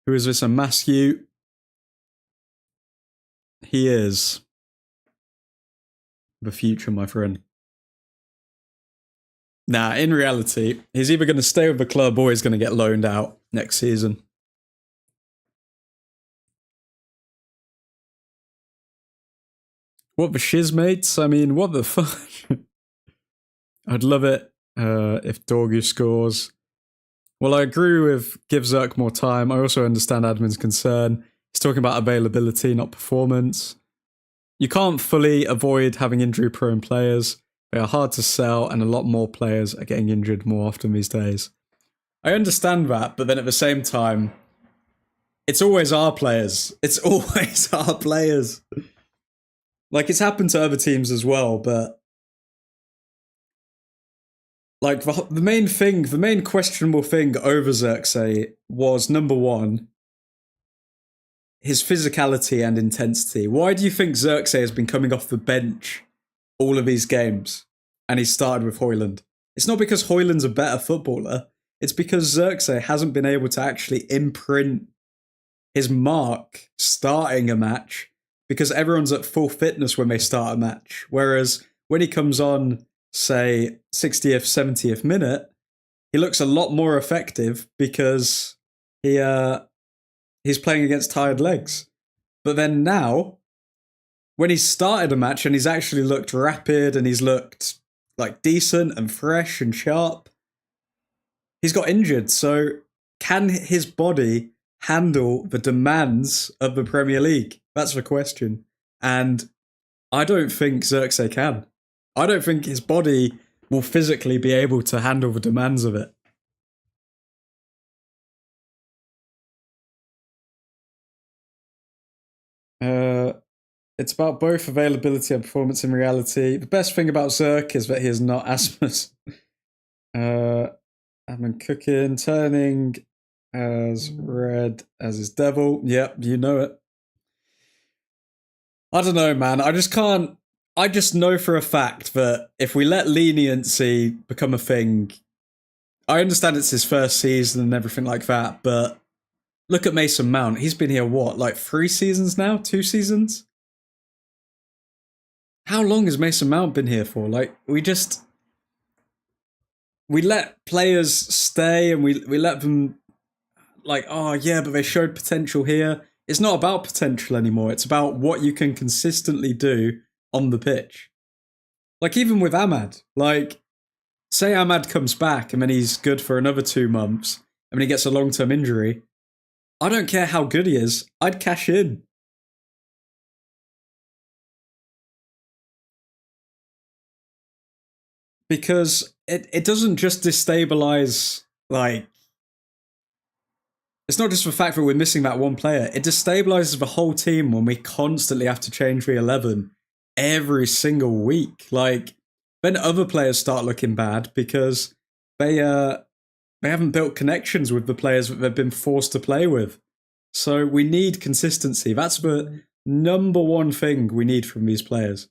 Who is this? A Maskew? He is the future, my friend. Nah, in reality, he's either going to stay with the club or he's going to get loaned out next season. What the shiz, mates? I mean, what the fuck? I'd love it if Dorgu scores. Well, I agree with give Zerk more time. I also understand admin's concern. He's talking about availability, not performance. You can't fully avoid having injury-prone players. They are hard to sell, and a lot more players are getting injured more often these days. I understand that, but then at the same time, it's always our players. It's always our players. Like, it's happened to other teams as well, but like the main questionable thing over Xerxes was, number one, his physicality and intensity. Why do you think Xerxes has been coming off the bench all of these games and he started with Højlund? It's not because Højlund's a better footballer. It's because Xerxes hasn't been able to actually imprint his mark starting a match because everyone's at full fitness when they start a match. Whereas when he comes on, say, 60th, 70th minute, he looks a lot more effective because he's playing against tired legs. But then now, when he's started a match and he's actually looked rapid and he's looked like decent and fresh and sharp, he's got injured. So can his body handle the demands of the Premier League? That's the question. And I don't think Xerxes can. I don't think his body will physically be able to handle the demands of it. It's about both availability and performance in reality. The best thing about Zerk is that he is not Asmus. I'm cooking, turning as red as his devil. Yep, you know it. I don't know, man. I just know for a fact that if we let leniency become a thing, I understand it's his first season and everything like that, but look at Mason Mount. He's been here, what, like 3 seasons now? 2 seasons? How long has Mason Mount been here for? Like, we let players stay and we let them, like, oh yeah, but they showed potential here. It's not about potential anymore. It's about what you can consistently do on the pitch. Like, even with Ahmad, like, say Ahmad comes back and then he's good for another 2 months and then he gets a long-term injury. I don't care how good he is. I'd cash in. Because it doesn't just destabilize, like, it's not just the fact that we're missing that one player. It destabilizes the whole team when we constantly have to change the 11 every single week. Like, then other players start looking bad because they haven't built connections with the players that they've been forced to play with. So we need consistency. That's the number one thing we need from these players.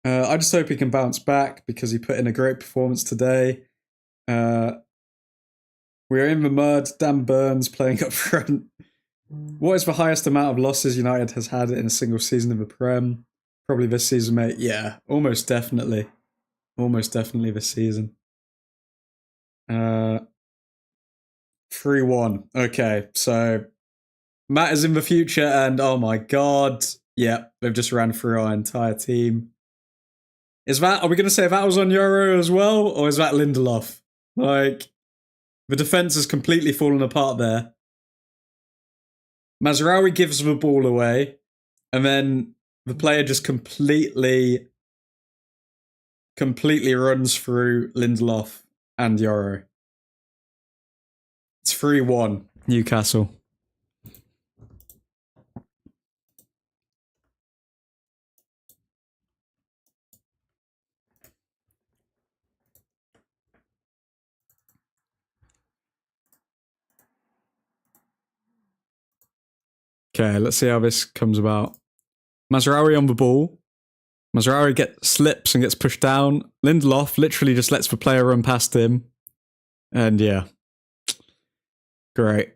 I just hope he can bounce back because he put in a great performance today. We're in the mud. Dan Burns playing up front. What is the highest amount of losses United has had in a single season of the Prem? Probably this season, mate. Yeah, almost definitely. Almost definitely this season. 3-1. Okay, so Matt is in the future, and oh my god. Yeah, they've just ran through our entire team. Are we going to say that was on Euro as well, or is that Lindelof? Like, the defense has completely fallen apart there. Mazraoui gives the ball away, and then the player just completely runs through Lindelof and Yoro. It's 3-1, Newcastle. Okay, let's see how this comes about. Mazraoui on the ball. Mazraoui slips and gets pushed down. Lindelof literally just lets the player run past him. And yeah. Great.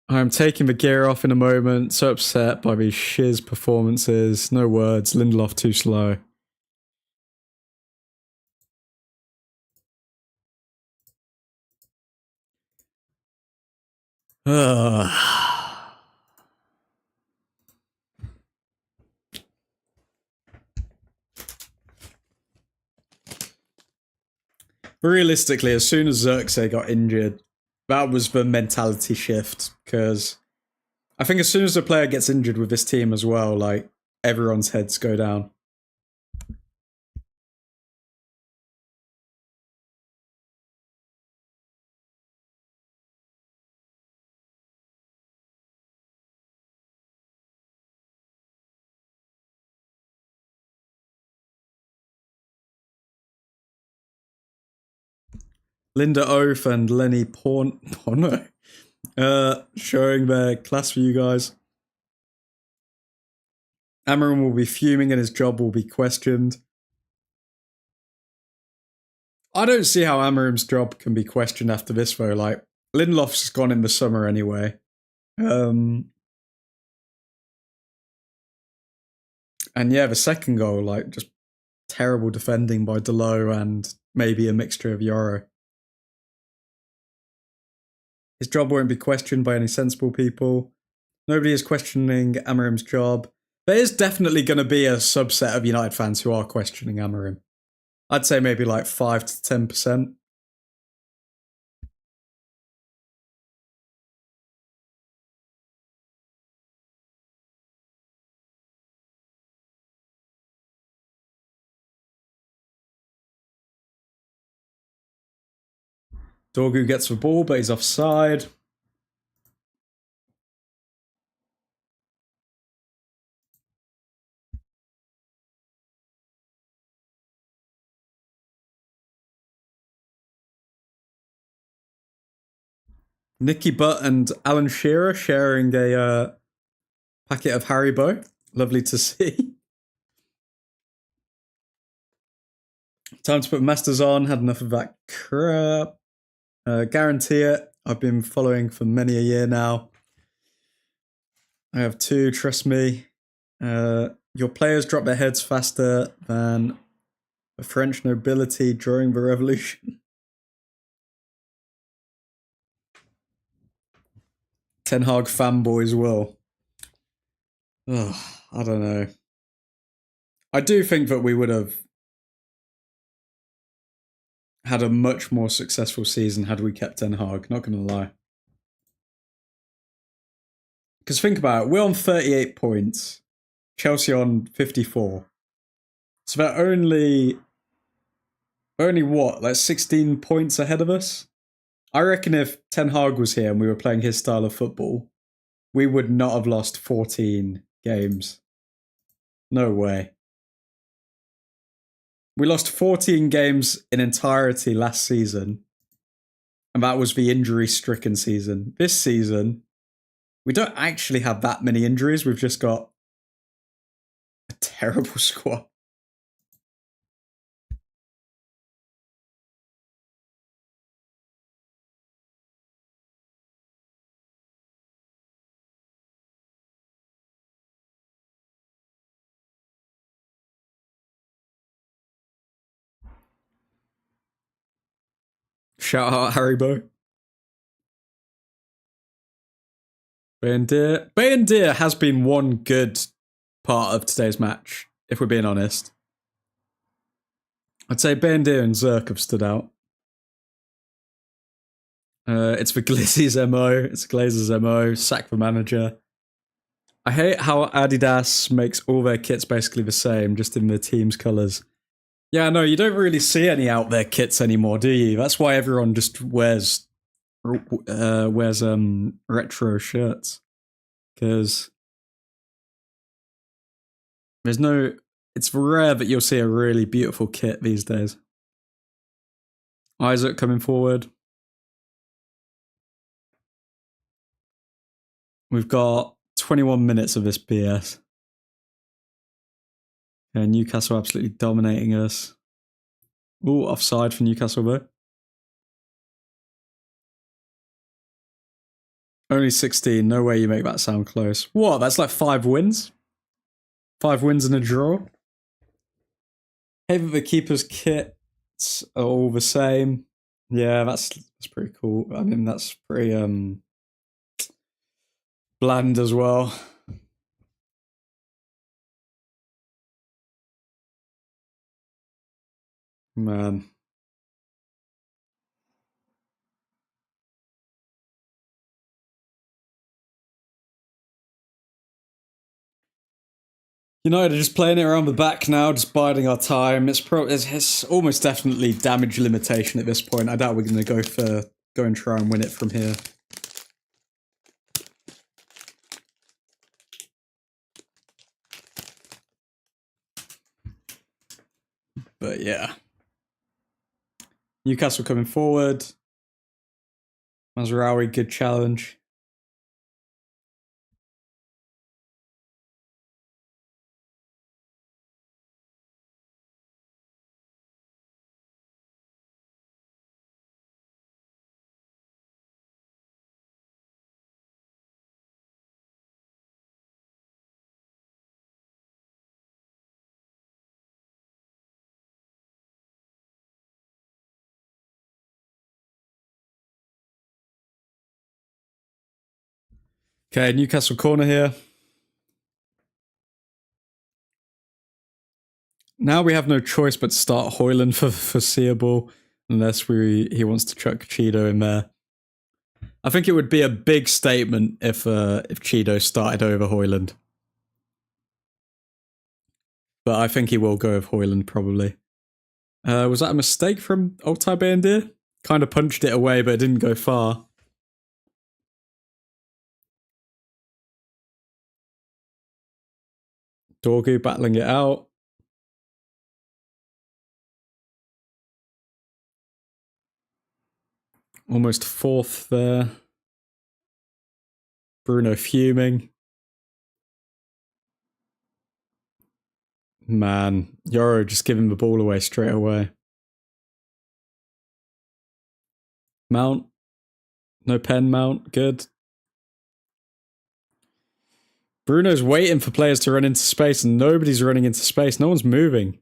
I'm taking the gear off in a moment. So upset by these shiz performances. No words. Lindelof too slow. Ugh. realistically, as soon as Xerxes got injured, that was the mentality shift. Because I think as soon as a player gets injured with this team as well, like, everyone's heads go down. Linda Oath and Lenny Porno showing their class for you guys. Amarin will be fuming and his job will be questioned. I don't see how Amarim's job can be questioned after this, though. Like, Lindelof's gone in the summer anyway. And yeah, the second goal, like, just terrible defending by Delo and maybe a mixture of Yoro. His job won't be questioned by any sensible people. Nobody is questioning Amarim's job. There is definitely going to be a subset of United fans who are questioning Amarim. I'd say maybe like 5 to 10%. Dorgu gets the ball, but he's offside. Nicky Butt and Alan Shearer sharing a packet of Haribo. Lovely to see. Time to put Masters on. Had enough of that crap. Guarantee it. I've been following for many a year now. I have 2, trust me. Your players drop their heads faster than the French nobility during the revolution. Ten Hag fanboys will. Ugh, I don't know. I do think that we would have had a much more successful season had we kept Ten Hag, not going to lie. Because think about it, we're on 38 points. Chelsea on 54. So they're only what, like 16 points ahead of us? I reckon if Ten Hag was here and we were playing his style of football, we would not have lost 14 games. No way. We lost 14 games in entirety last season, and that was the injury-stricken season. This season, we don't actually have that many injuries. We've just got a terrible squad. Shout out Haribo. Bayendir has been one good part of today's match, if we're being honest. I'd say Bayendir and Zerk have stood out. It's for Glizzy's MO, it's Glazer's MO, sack the manager. I hate how Adidas makes all their kits basically the same, just in the team's colours. Yeah, no, you don't really see any out there kits anymore, do you? That's why everyone just wears retro shirts. Because there's no... It's rare that you'll see a really beautiful kit these days. Isaac coming forward. We've got 21 minutes of this BS. And Newcastle absolutely dominating us. Ooh, offside for Newcastle though. Only 16. No way you make that sound close. What? That's like 5 wins? 5 wins and a draw? Hey, the keeper's kits are all the same. Yeah, that's pretty cool. I mean, that's pretty bland as well. Man. United are just playing it around the back now, just biding our time. It's almost definitely damage limitation at this point. I doubt we're going to go and try and win it from here. But yeah. Newcastle coming forward. Mazraoui, good challenge. Okay, Newcastle corner here. Now we have no choice but to start Hoyland for the foreseeable, unless he wants to chuck Cheeto in there. I think it would be a big statement if Cheeto started over Hoyland. But I think he will go with Hoyland probably. Was that a mistake from Old Truthfordian? Kind of punched it away, but it didn't go far. Dorgu battling it out. Almost fourth there. Bruno fuming. Man, Yoro just giving the ball away straight away. Mount. No pen Mount. Good. Bruno's waiting for players to run into space and nobody's running into space. No one's moving.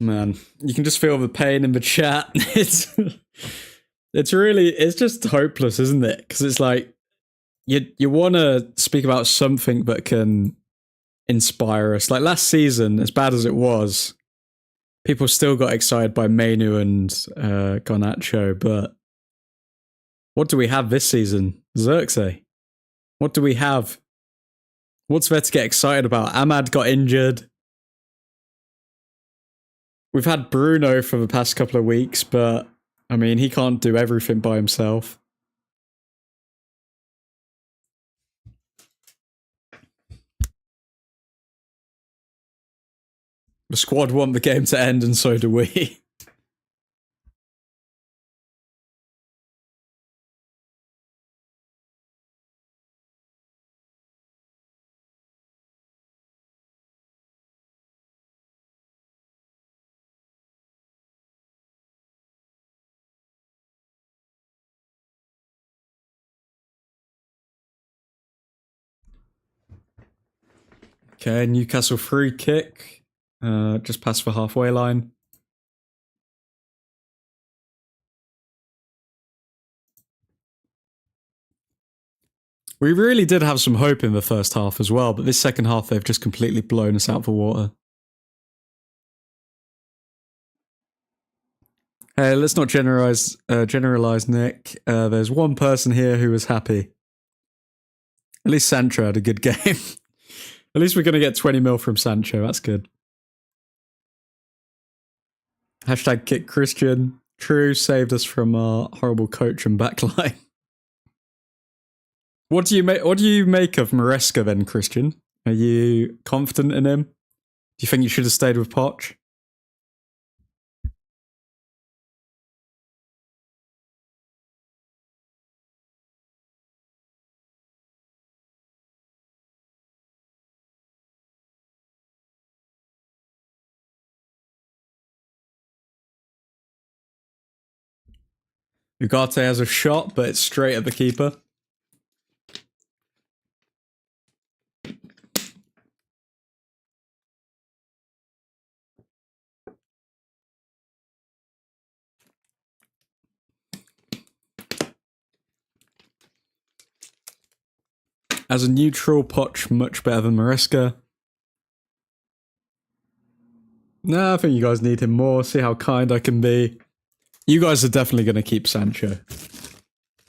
Man, you can just feel the pain in the chat. It's just hopeless, isn't it? Because it's like you want to speak about something that can inspire us. Like last season, as bad as it was, people still got excited by Mainu and Garnacho. But what do we have this season? Xerxes. What do we have? What's there to get excited about? Ahmad got injured. We've had Bruno for the past couple of weeks, but I mean, he can't do everything by himself. The squad want the game to end, and so do we. Okay, Newcastle free kick. Just past the halfway line. We really did have some hope in the first half as well, but this second half they've just completely blown us out the water. Hey, let's not generalize, Nick. There's one person here who was happy. At least Sancho had a good game. At least we're going to get 20 mil from Sancho. That's good. Hashtag kick Christian. True, saved us from our horrible coach and backline. What do you make of Maresca then, Christian? Are you confident in him? Do you think you should have stayed with Poch? Ugarte has a shot, but it's straight at the keeper. As a neutral, Poch much better than Mariska. Nah, I think you guys need him more. See how kind I can be. You guys are definitely going to keep Sancho.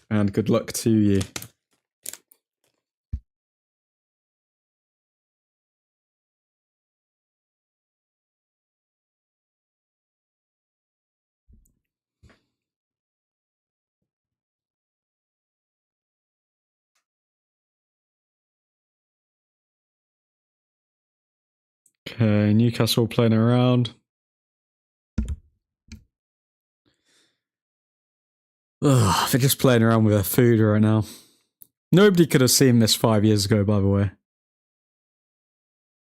And good luck to you. Okay, Newcastle playing around. Ugh, they're just playing around with their food right now. Nobody could have seen this 5 years ago, by the way.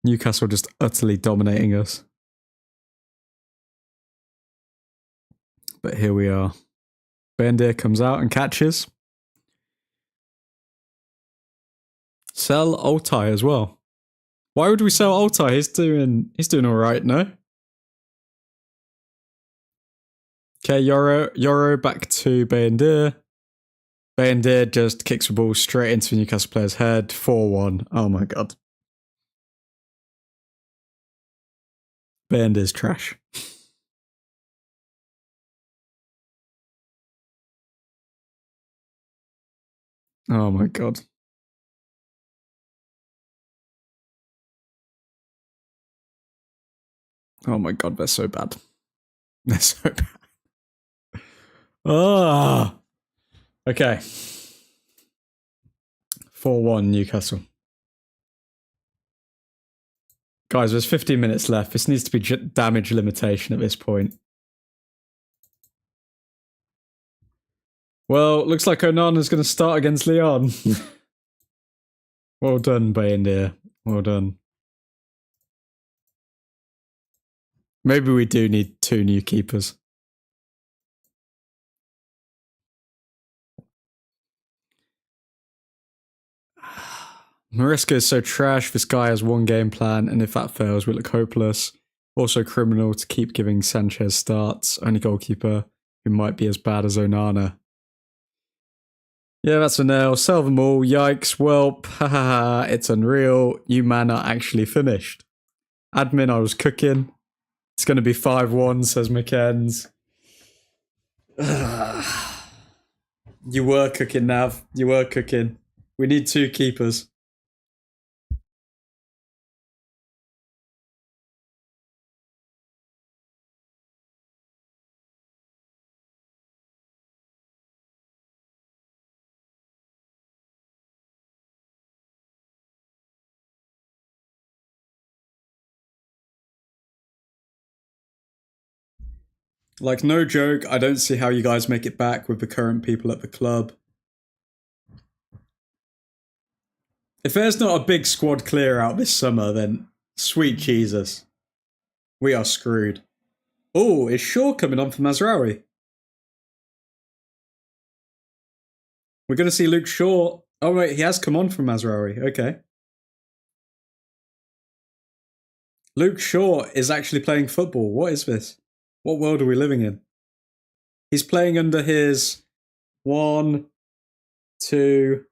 Newcastle just utterly dominating us. But here we are. Bendir comes out and catches. Sell Altai as well. Why would we sell Altai? He's doing alright, no? Okay, Yoro back to Bendir. Bendir just kicks the ball straight into the Newcastle player's head. 4-1. Oh my god. Bendir's trash. Oh my god. Oh my god, they're so bad. They're so bad. Ah. Okay. 4-1 Newcastle. Guys, there's 15 minutes left. This needs to be damage limitation at this point. Well, looks like Onana's going to start against Lyon. Well done, Bayindir. Well done. Maybe we do need 2 new keepers. Mariska is so trash. This guy has 1 game plan, and if that fails, we look hopeless. Also criminal to keep giving Sanchez starts. Only goalkeeper who might be as bad as Onana. Yeah, that's a nail. Sell them all. Yikes. Welp. Haha. It's unreal. You man are actually finished. Admin, I was cooking. It's going to be 5-1, says McKenz. You were cooking, Nav. You were cooking. We need 2 keepers. Like, no joke, I don't see how you guys make it back with the current people at the club. If there's not a big squad clear out this summer, then sweet Jesus. We are screwed. Oh, is Shaw coming on for Mazraoui? We're going to see Luke Shaw. Oh, wait, he has come on from Mazraoui. Okay. Luke Shaw is actually playing football. What is this? What world are we living in? He's playing under his 1, 2,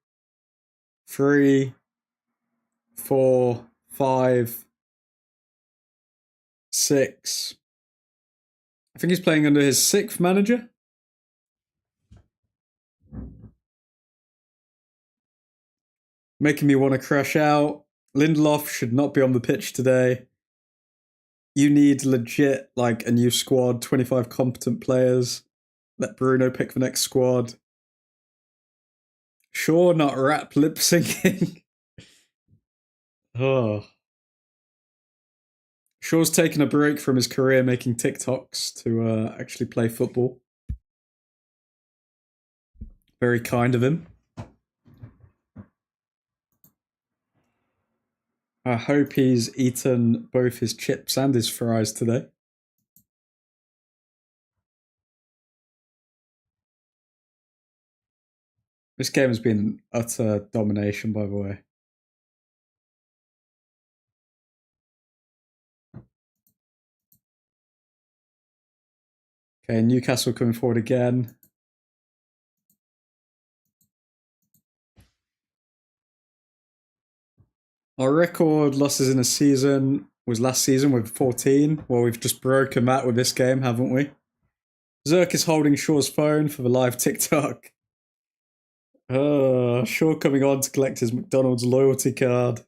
3, 4, 5, 6. I think he's playing under his 6th manager. Making me want to crash out. Lindelof should not be on the pitch today. You need legit, like, a new squad, 25 competent players. Let Bruno pick the next squad. Sure, not rap lip syncing. Oh. Shaw's taken a break from his career making TikToks to actually play football. Very kind of him. I hope he's eaten both his chips and his fries today. This game has been utter domination, by the way. Okay, Newcastle coming forward again. Our record losses in a season was last season with 14. Well, we've just broken that with this game, haven't we? Zerk is holding Shaw's phone for the live TikTok. Shaw coming on to collect his McDonald's loyalty card.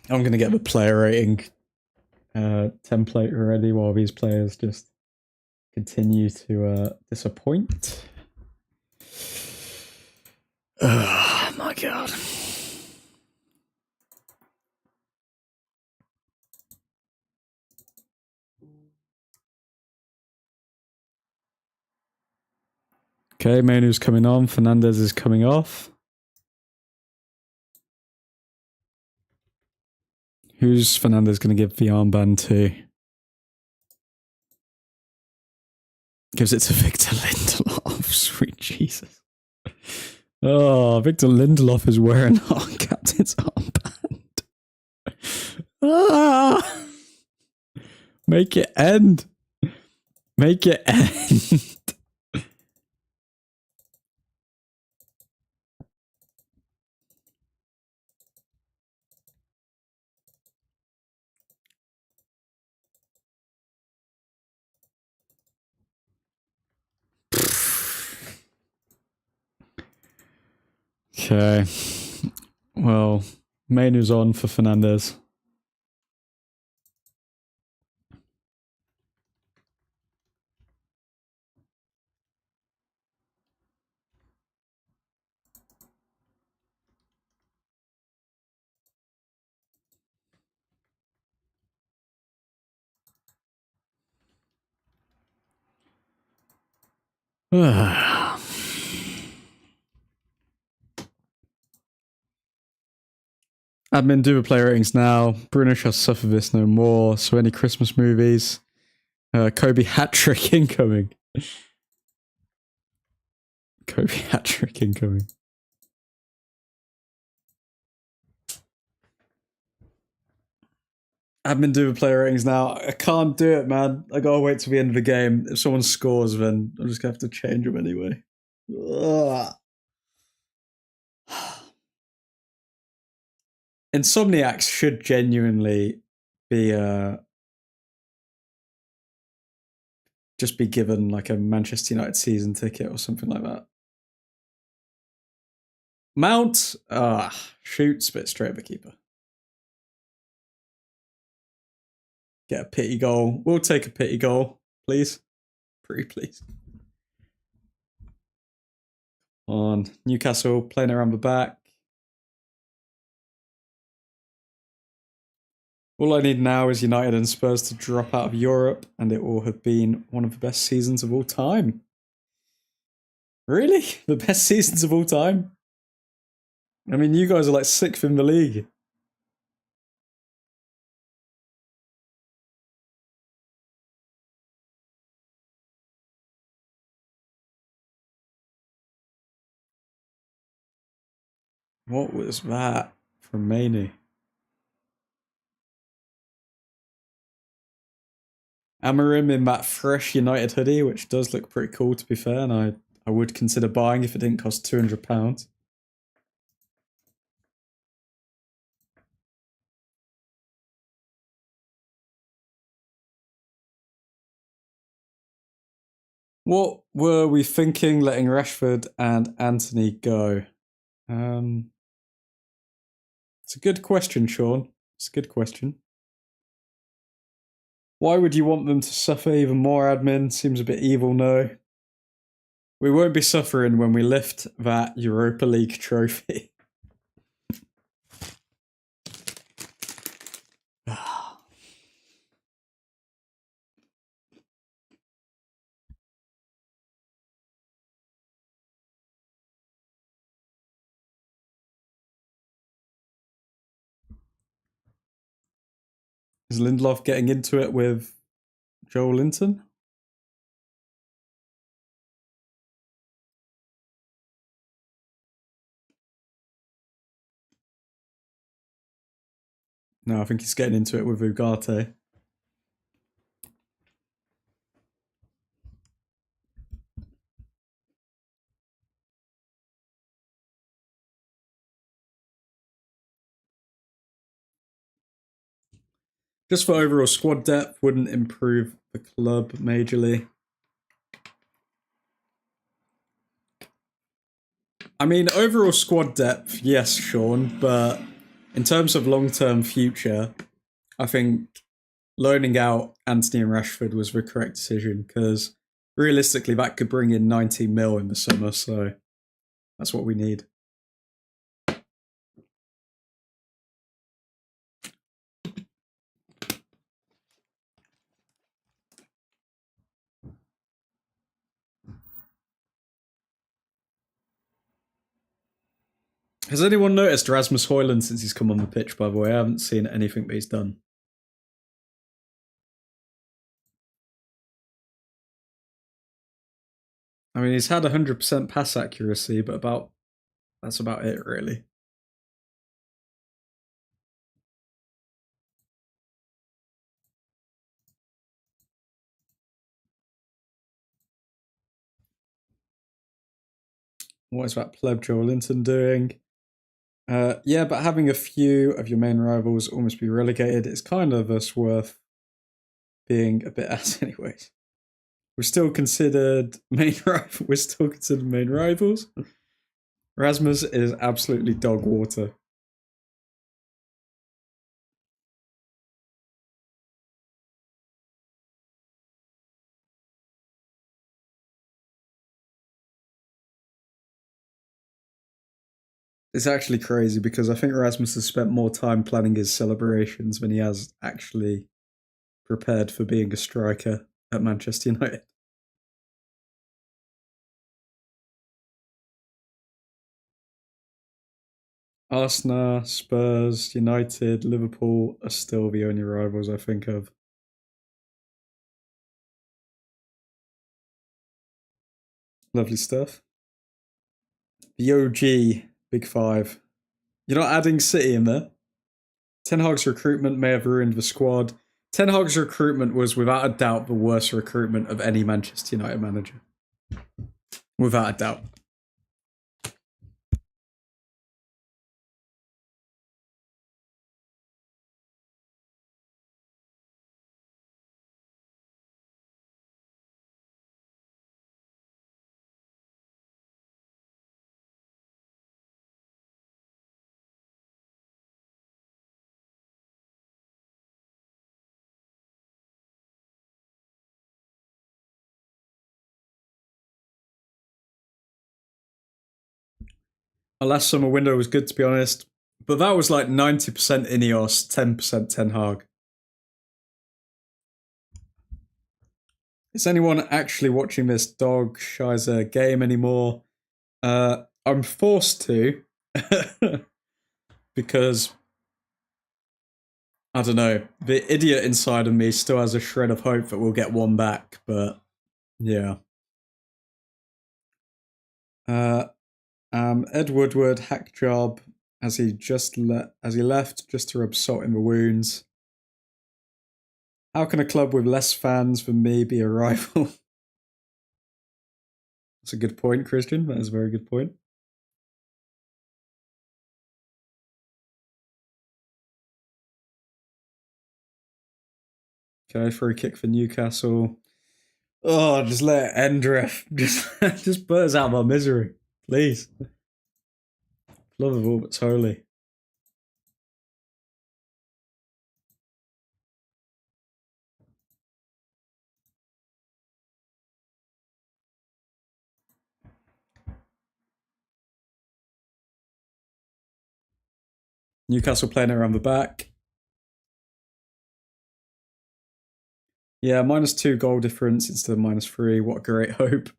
I'm going to get the player rating template ready while these players just continue to disappoint. Oh my god. Okay, Manu's coming on. Fernandez is coming off. Who's Fernandez going to give the armband to? Gives it to Victor Lindelof. Sweet Jesus. Oh, Victor Lindelof is wearing our captain's armband. Ah! Make it end. Make it end. Okay. Well, Mainu's on for Fernandez. Admin, do the player ratings now. Bruno shall suffer this no more. So any Christmas movies? Kobe hat-trick incoming. Kobe hat-trick incoming. Admin, do the player ratings now. I can't do it, man. I gotta wait till the end of the game. If someone scores, then I'm just gonna have to change them anyway. Ugh. Insomniacs should genuinely be just be given like a Manchester United season ticket or something like that. Mount, shoots, but straight at the keeper. Get a pity goal. We'll take a pity goal, please. Pretty please. On Newcastle, playing around the back. All I need now is United and Spurs to drop out of Europe, and it will have been one of the best seasons of all time. Really? The best seasons of all time? I mean, you guys are like 6th in the league. What was that from Mainey? Amarim in that fresh United hoodie, which does look pretty cool to be fair, and I would consider buying if it didn't cost £200. What were we thinking letting Rashford and Anthony go? It's a good question, Sean. It's a good question. Why would you want them to suffer even more, admin? Seems a bit evil, no. We won't be suffering when we lift that Europa League trophy. Is Lindelof getting into it with Joel Linton? No, I think he's getting into it with Ugarte. Just for overall squad depth, wouldn't improve the club majorly. I mean, overall squad depth, yes, Sean, but in terms of long-term future, I think loaning out Anthony and Rashford was the correct decision because realistically that could bring in 90 mil in the summer, so that's what we need. Has anyone noticed Rasmus Højlund since he's come on the pitch, by the way? I haven't seen anything that he's done. I mean, he's had 100% pass accuracy, but that's about it, really. What is that pleb Joel Linton doing? Yeah, but having a few of your main rivals almost be relegated is kind of us worth being a bit at, anyways. We're still considered main rivals. Rasmus is absolutely dog water. It's actually crazy because I think Rasmus has spent more time planning his celebrations than he has actually prepared for being a striker at Manchester United. Arsenal, Spurs, United, Liverpool are still the only rivals I think of. Lovely stuff. The OG Big Five. You're not adding City in there? Ten Hag's recruitment may have ruined the squad. Ten Hag's recruitment was without a doubt the worst recruitment of any Manchester United manager. Without a doubt. Our last summer window was good, to be honest. But that was like 90% Ineos, 10% Ten Hag. Is anyone actually watching this dog Shizer game anymore? I'm forced to because I don't know. The idiot inside of me still has a shred of hope that we'll get one back, but yeah. Ed Woodward hack job as he left just to rub salt in the wounds. How can a club with less fans than me be a rival? That's a good point, Christian. That is a very good point. Okay, free kick for Newcastle. Oh, just let it end, ref. Just put us out of our misery, please. Love of all but holy. Newcastle playing around the back. Yeah, -2 goal difference instead of -3. What a great hope.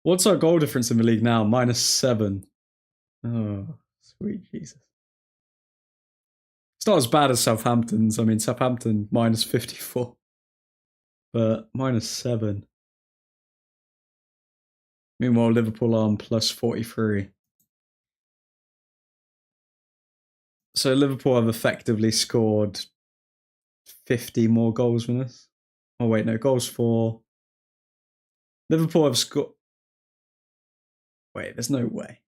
What's our goal difference in the league now? -7. Oh, sweet Jesus. It's not as bad as Southampton's. I mean, Southampton -54. But -7. Meanwhile, Liverpool are on +43. So Liverpool have effectively scored 50 more goals than us. Oh, wait, no, goals for. Liverpool have scored. Wait, there's no way.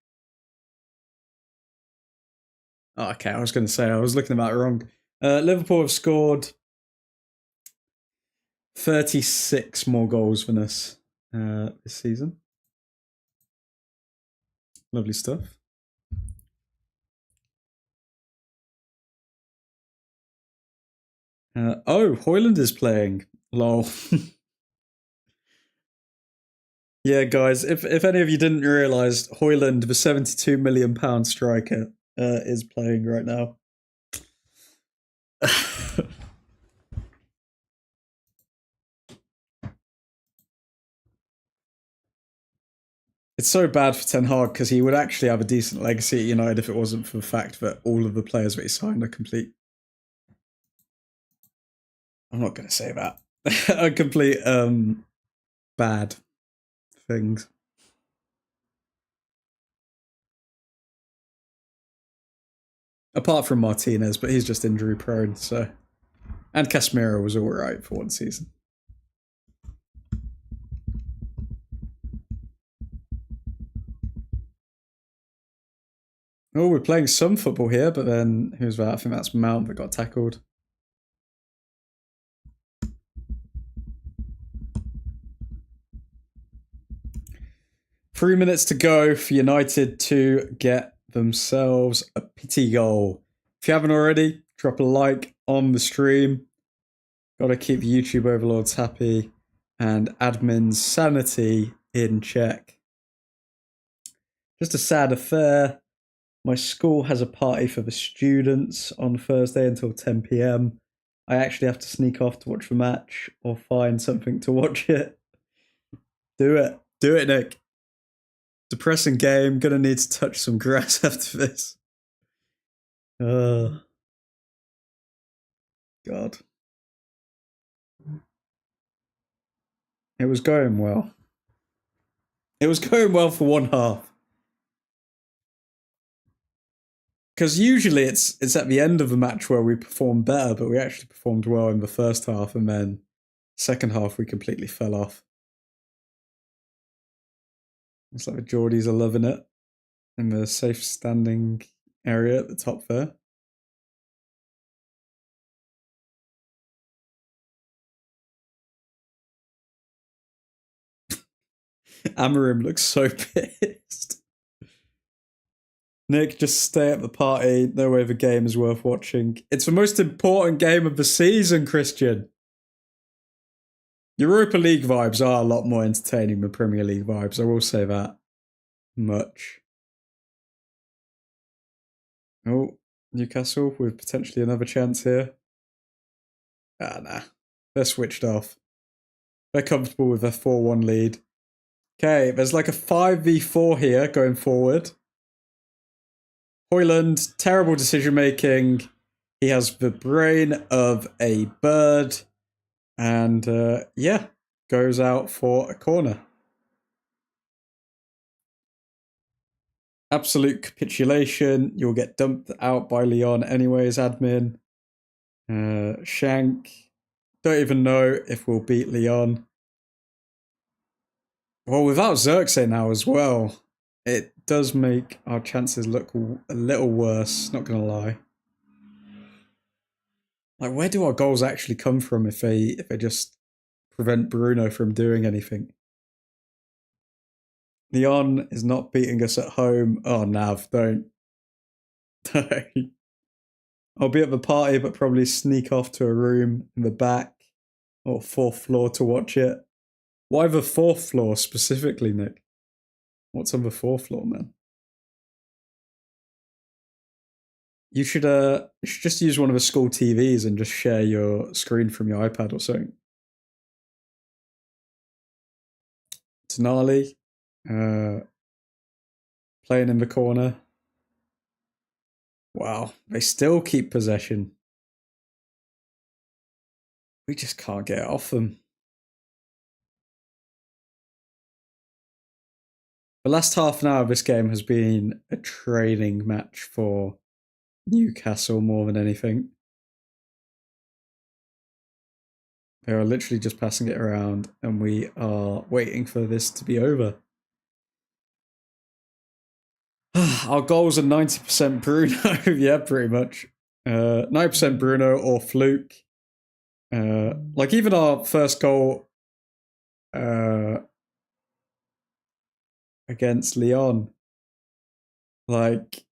Oh, okay, I was going to say, I was looking at that wrong. Liverpool have scored 36 more goals than us this season. Lovely stuff. Oh, Hoyland is playing. Lol. Yeah, guys, if any of you didn't realise, Hoyland, the £72 million striker, is playing right now. It's so bad for Ten Hag because he would actually have a decent legacy at United if it wasn't for the fact that all of the players that he signed are complete. I'm not going to say that. Are complete bad things. Apart from Martinez, but he's just injury prone, so. And Casemiro was alright for one season. Oh, we're playing some football here, but then who's that? I think that's Mount that got tackled. Three minutes to go for United to get themselves a pity goal. If you haven't already, drop a like on the stream. Gotta keep YouTube overlords happy and admin's sanity in check. Just a sad affair. My school has a party for the students on Thursday until 10 PM. I actually have to sneak off to watch the match or find something to watch it. Do it. Do it, Nick. Depressing game. Gonna need to touch some grass after this. God. It was going well. It was going well for one half. Because usually it's at the end of the match where we perform better, but we actually performed well in the first half, and then second half we completely fell off. Looks like the Geordies are loving it in the safe standing area at the top there. Amarim looks so pissed. Nick, just stay at the party. No way the game is worth watching. It's the most important game of the season, Christian. Europa League vibes are a lot more entertaining than Premier League vibes. I will say that much. Oh, Newcastle with potentially another chance here. Ah, nah. They're switched off. They're comfortable with their 4-1 lead. Okay, there's like a 5v4 here going forward. Hoyland, terrible decision making. He has the brain of a bird. And yeah, goes out for a corner. Absolute capitulation. You'll get dumped out by Leon anyways, admin. Shank. Don't even know if we'll beat Leon. Well, without Xerxes now as well, it does make our chances look a little worse, not gonna lie. Like, where do our goals actually come from if they just prevent Bruno from doing anything? Leon is not beating us at home. Oh, Nav, don't. I'll be at the party, but probably sneak off to a room in the back or 4th floor to watch it. Why the 4th floor specifically, Nick? What's on the 4th floor, man? You should just use one of the school TVs and just share your screen from your iPad or something. Tonali, playing in the corner. Wow, they still keep possession. We just can't get it off them. The last half an hour of this game has been a training match for Newcastle more than anything. They are literally just passing it around, and we are waiting for this to be over. Our goals are 90% Bruno. Yeah, pretty much. 90% Bruno or Fluke. Like even our first goal against Lyon, like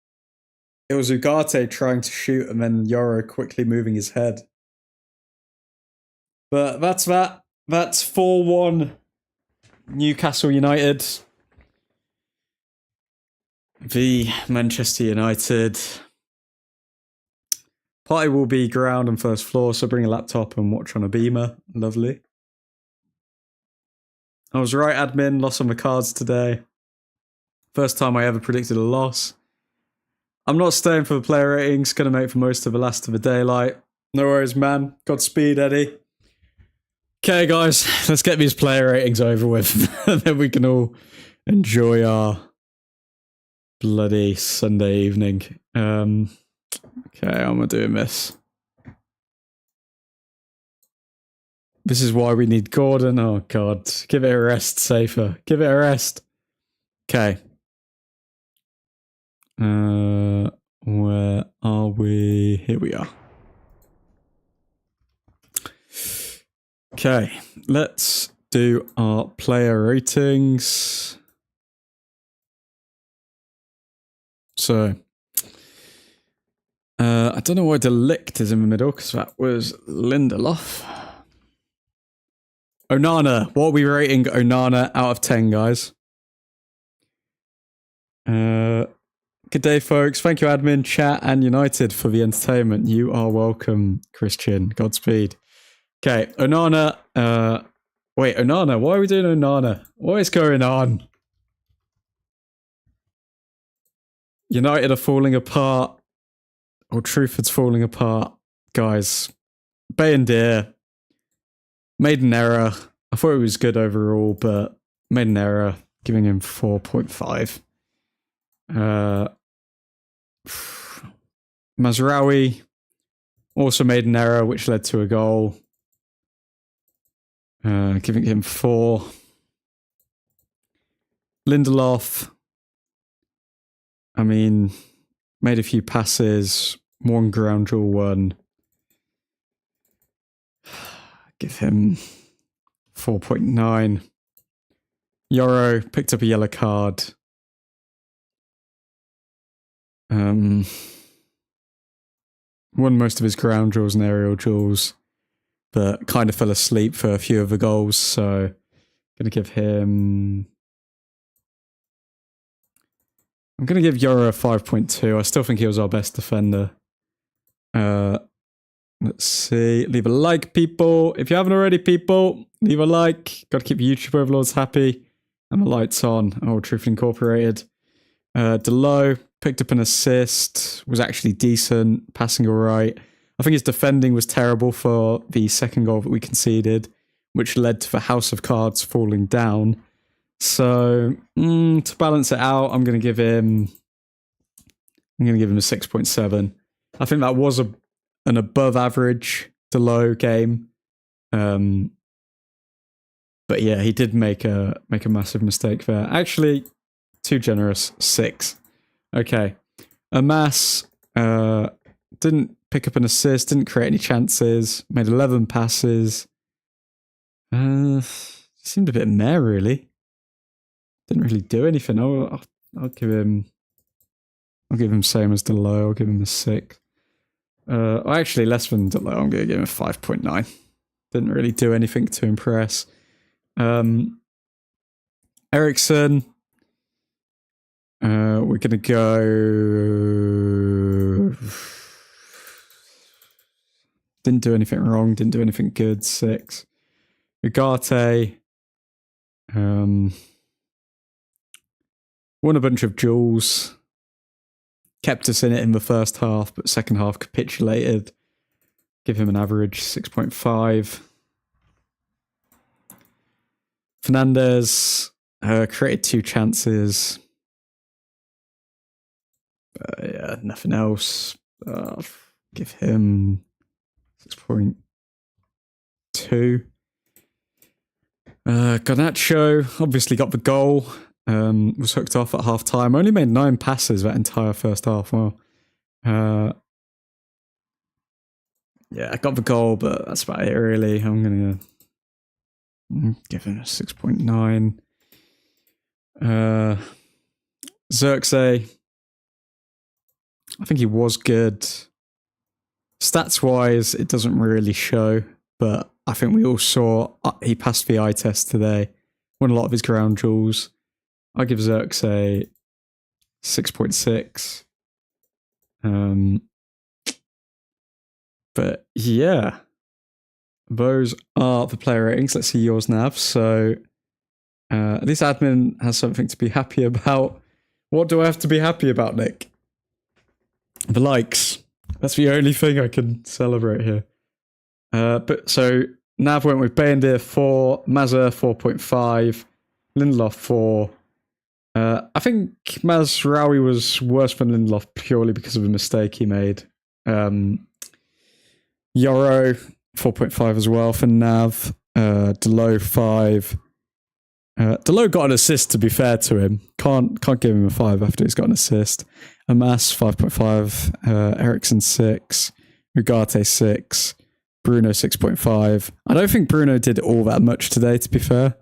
it was Ugarte trying to shoot and then Yoro quickly moving his head. But that's that. That's 4-1 Newcastle United v Manchester United. Party will be ground and first floor, so bring a laptop and watch on a beamer. Lovely. I was right, admin. Loss on the cards today. First time I ever predicted a loss. I'm not staying for the player ratings. Going to make for most of the last of the daylight. No worries, man. Godspeed, Eddie. Okay, guys. Let's get these player ratings over with. And then we can all enjoy our bloody Sunday evening. Okay, how am I doing this? This is why we need Gordon. Oh, God. Give it a rest, Safer. Give it a rest. Okay. Where are we? Here we are. Okay, let's do our player ratings. So, I don't know why Delict is in the middle, because that was Lindelof. Onana, what are we rating Onana out of 10, guys? Good day, folks. Thank you, admin, chat, and United for the entertainment. You are welcome, Christian. Godspeed. Okay, Onana. Wait, Onana. Why are we doing Onana? What is going on? United are falling apart. Old Truthford's falling apart. Guys, Bayendir made an error. I thought it was good overall, but made an error, giving him 4.5. Mazraoui also made an error, which led to a goal. Giving him 4. Lindelof, I mean, made a few passes, one ground duel, one. Give him 4.9. Yoro picked up a yellow card. Won most of his ground duels and aerial duels, but kind of fell asleep for a few of the goals, so gonna give him... I'm gonna give Yoro a 5.2. I still think he was our best defender. Let's see. Leave a like, people. If you haven't already, people, leave a like. Gotta keep YouTube overlords happy. And the lights on. Old Truthford Incorporated. Delo picked up an assist, was actually decent, passing all right. I think his defending was terrible for the second goal that we conceded, which led to the House of Cards falling down. So, to balance it out, I'm going to give him a 6.7. I think that was an above average Delo game. But yeah, he did make a massive mistake there. Actually, too generous. 6. Okay. Amas didn't pick up an assist, didn't create any chances, made 11 passes. Seemed a bit meh, really. Didn't really do anything. I'll give him same as Delo. I'll give him a 6. Actually, less than Delo. I'm going to give him a 5.9. Didn't really do anything to impress. Ericsson. We're going to go... Didn't do anything wrong. Didn't do anything good. 6. Ugarte. Won a bunch of duels. Kept us in it in the first half, but second half capitulated. Give him an average 6.5. Fernandez created 2 chances. Yeah, nothing else. Give him 6.2. Garnacho obviously got the goal. Was hooked off at half time. Only made 9 passes that entire first half. Well, Yeah, I got the goal, but that's about it, really. I'm going to give him a 6.9. Xerxes, I think he was good. Stats-wise, it doesn't really show, but I think we all saw he passed the eye test today. Won a lot of his ground duels. I give Xerxes 6.6. But yeah, those are the player ratings. Let's see yours, Nav. So at least admin has something to be happy about. What do I have to be happy about, Nick? The likes. That's the only thing I can celebrate here. But so Nav went with Bayendir 4, Mazza 4.5, Lindelof 4. I think Mazraoui was worse than Lindelof purely because of a mistake he made. Yoro 4.5 as well for Nav. Delo 5. Delo got an assist, to be fair to him. Can't give him a 5 after he's got an assist. Amas 5.5. Ericsson 6. Ugarte 6. Bruno 6.5. I don't think Bruno did all that much today, to be fair.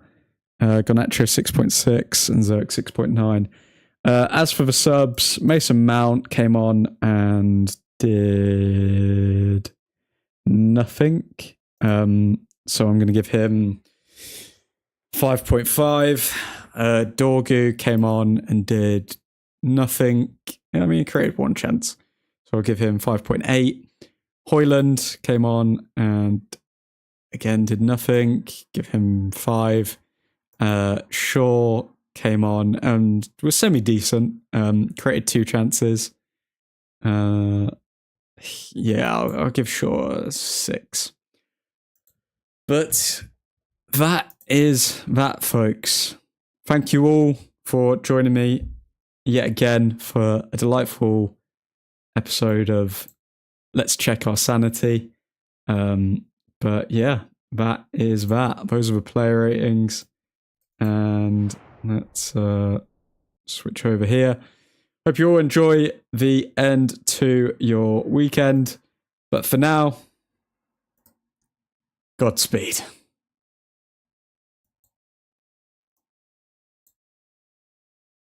Garnacho 6.6 and Zerk 6.9. As for the subs, Mason Mount came on and did nothing. So I'm going to give him 5.5. Dorgu came on and did nothing. I mean, he created one chance. So I'll give him 5.8. Hoyland came on and again did nothing. Give him 5. Shaw came on and was semi-decent. Created 2 chances. Yeah, I'll give Shaw a 6. But that is that, folks. Thank you all for joining me yet again for a delightful episode of Let's Check Our Sanity. But yeah, that is that. Those are the player ratings. And let's switch over here. Hope you all enjoy the end to your weekend. But for now, Godspeed.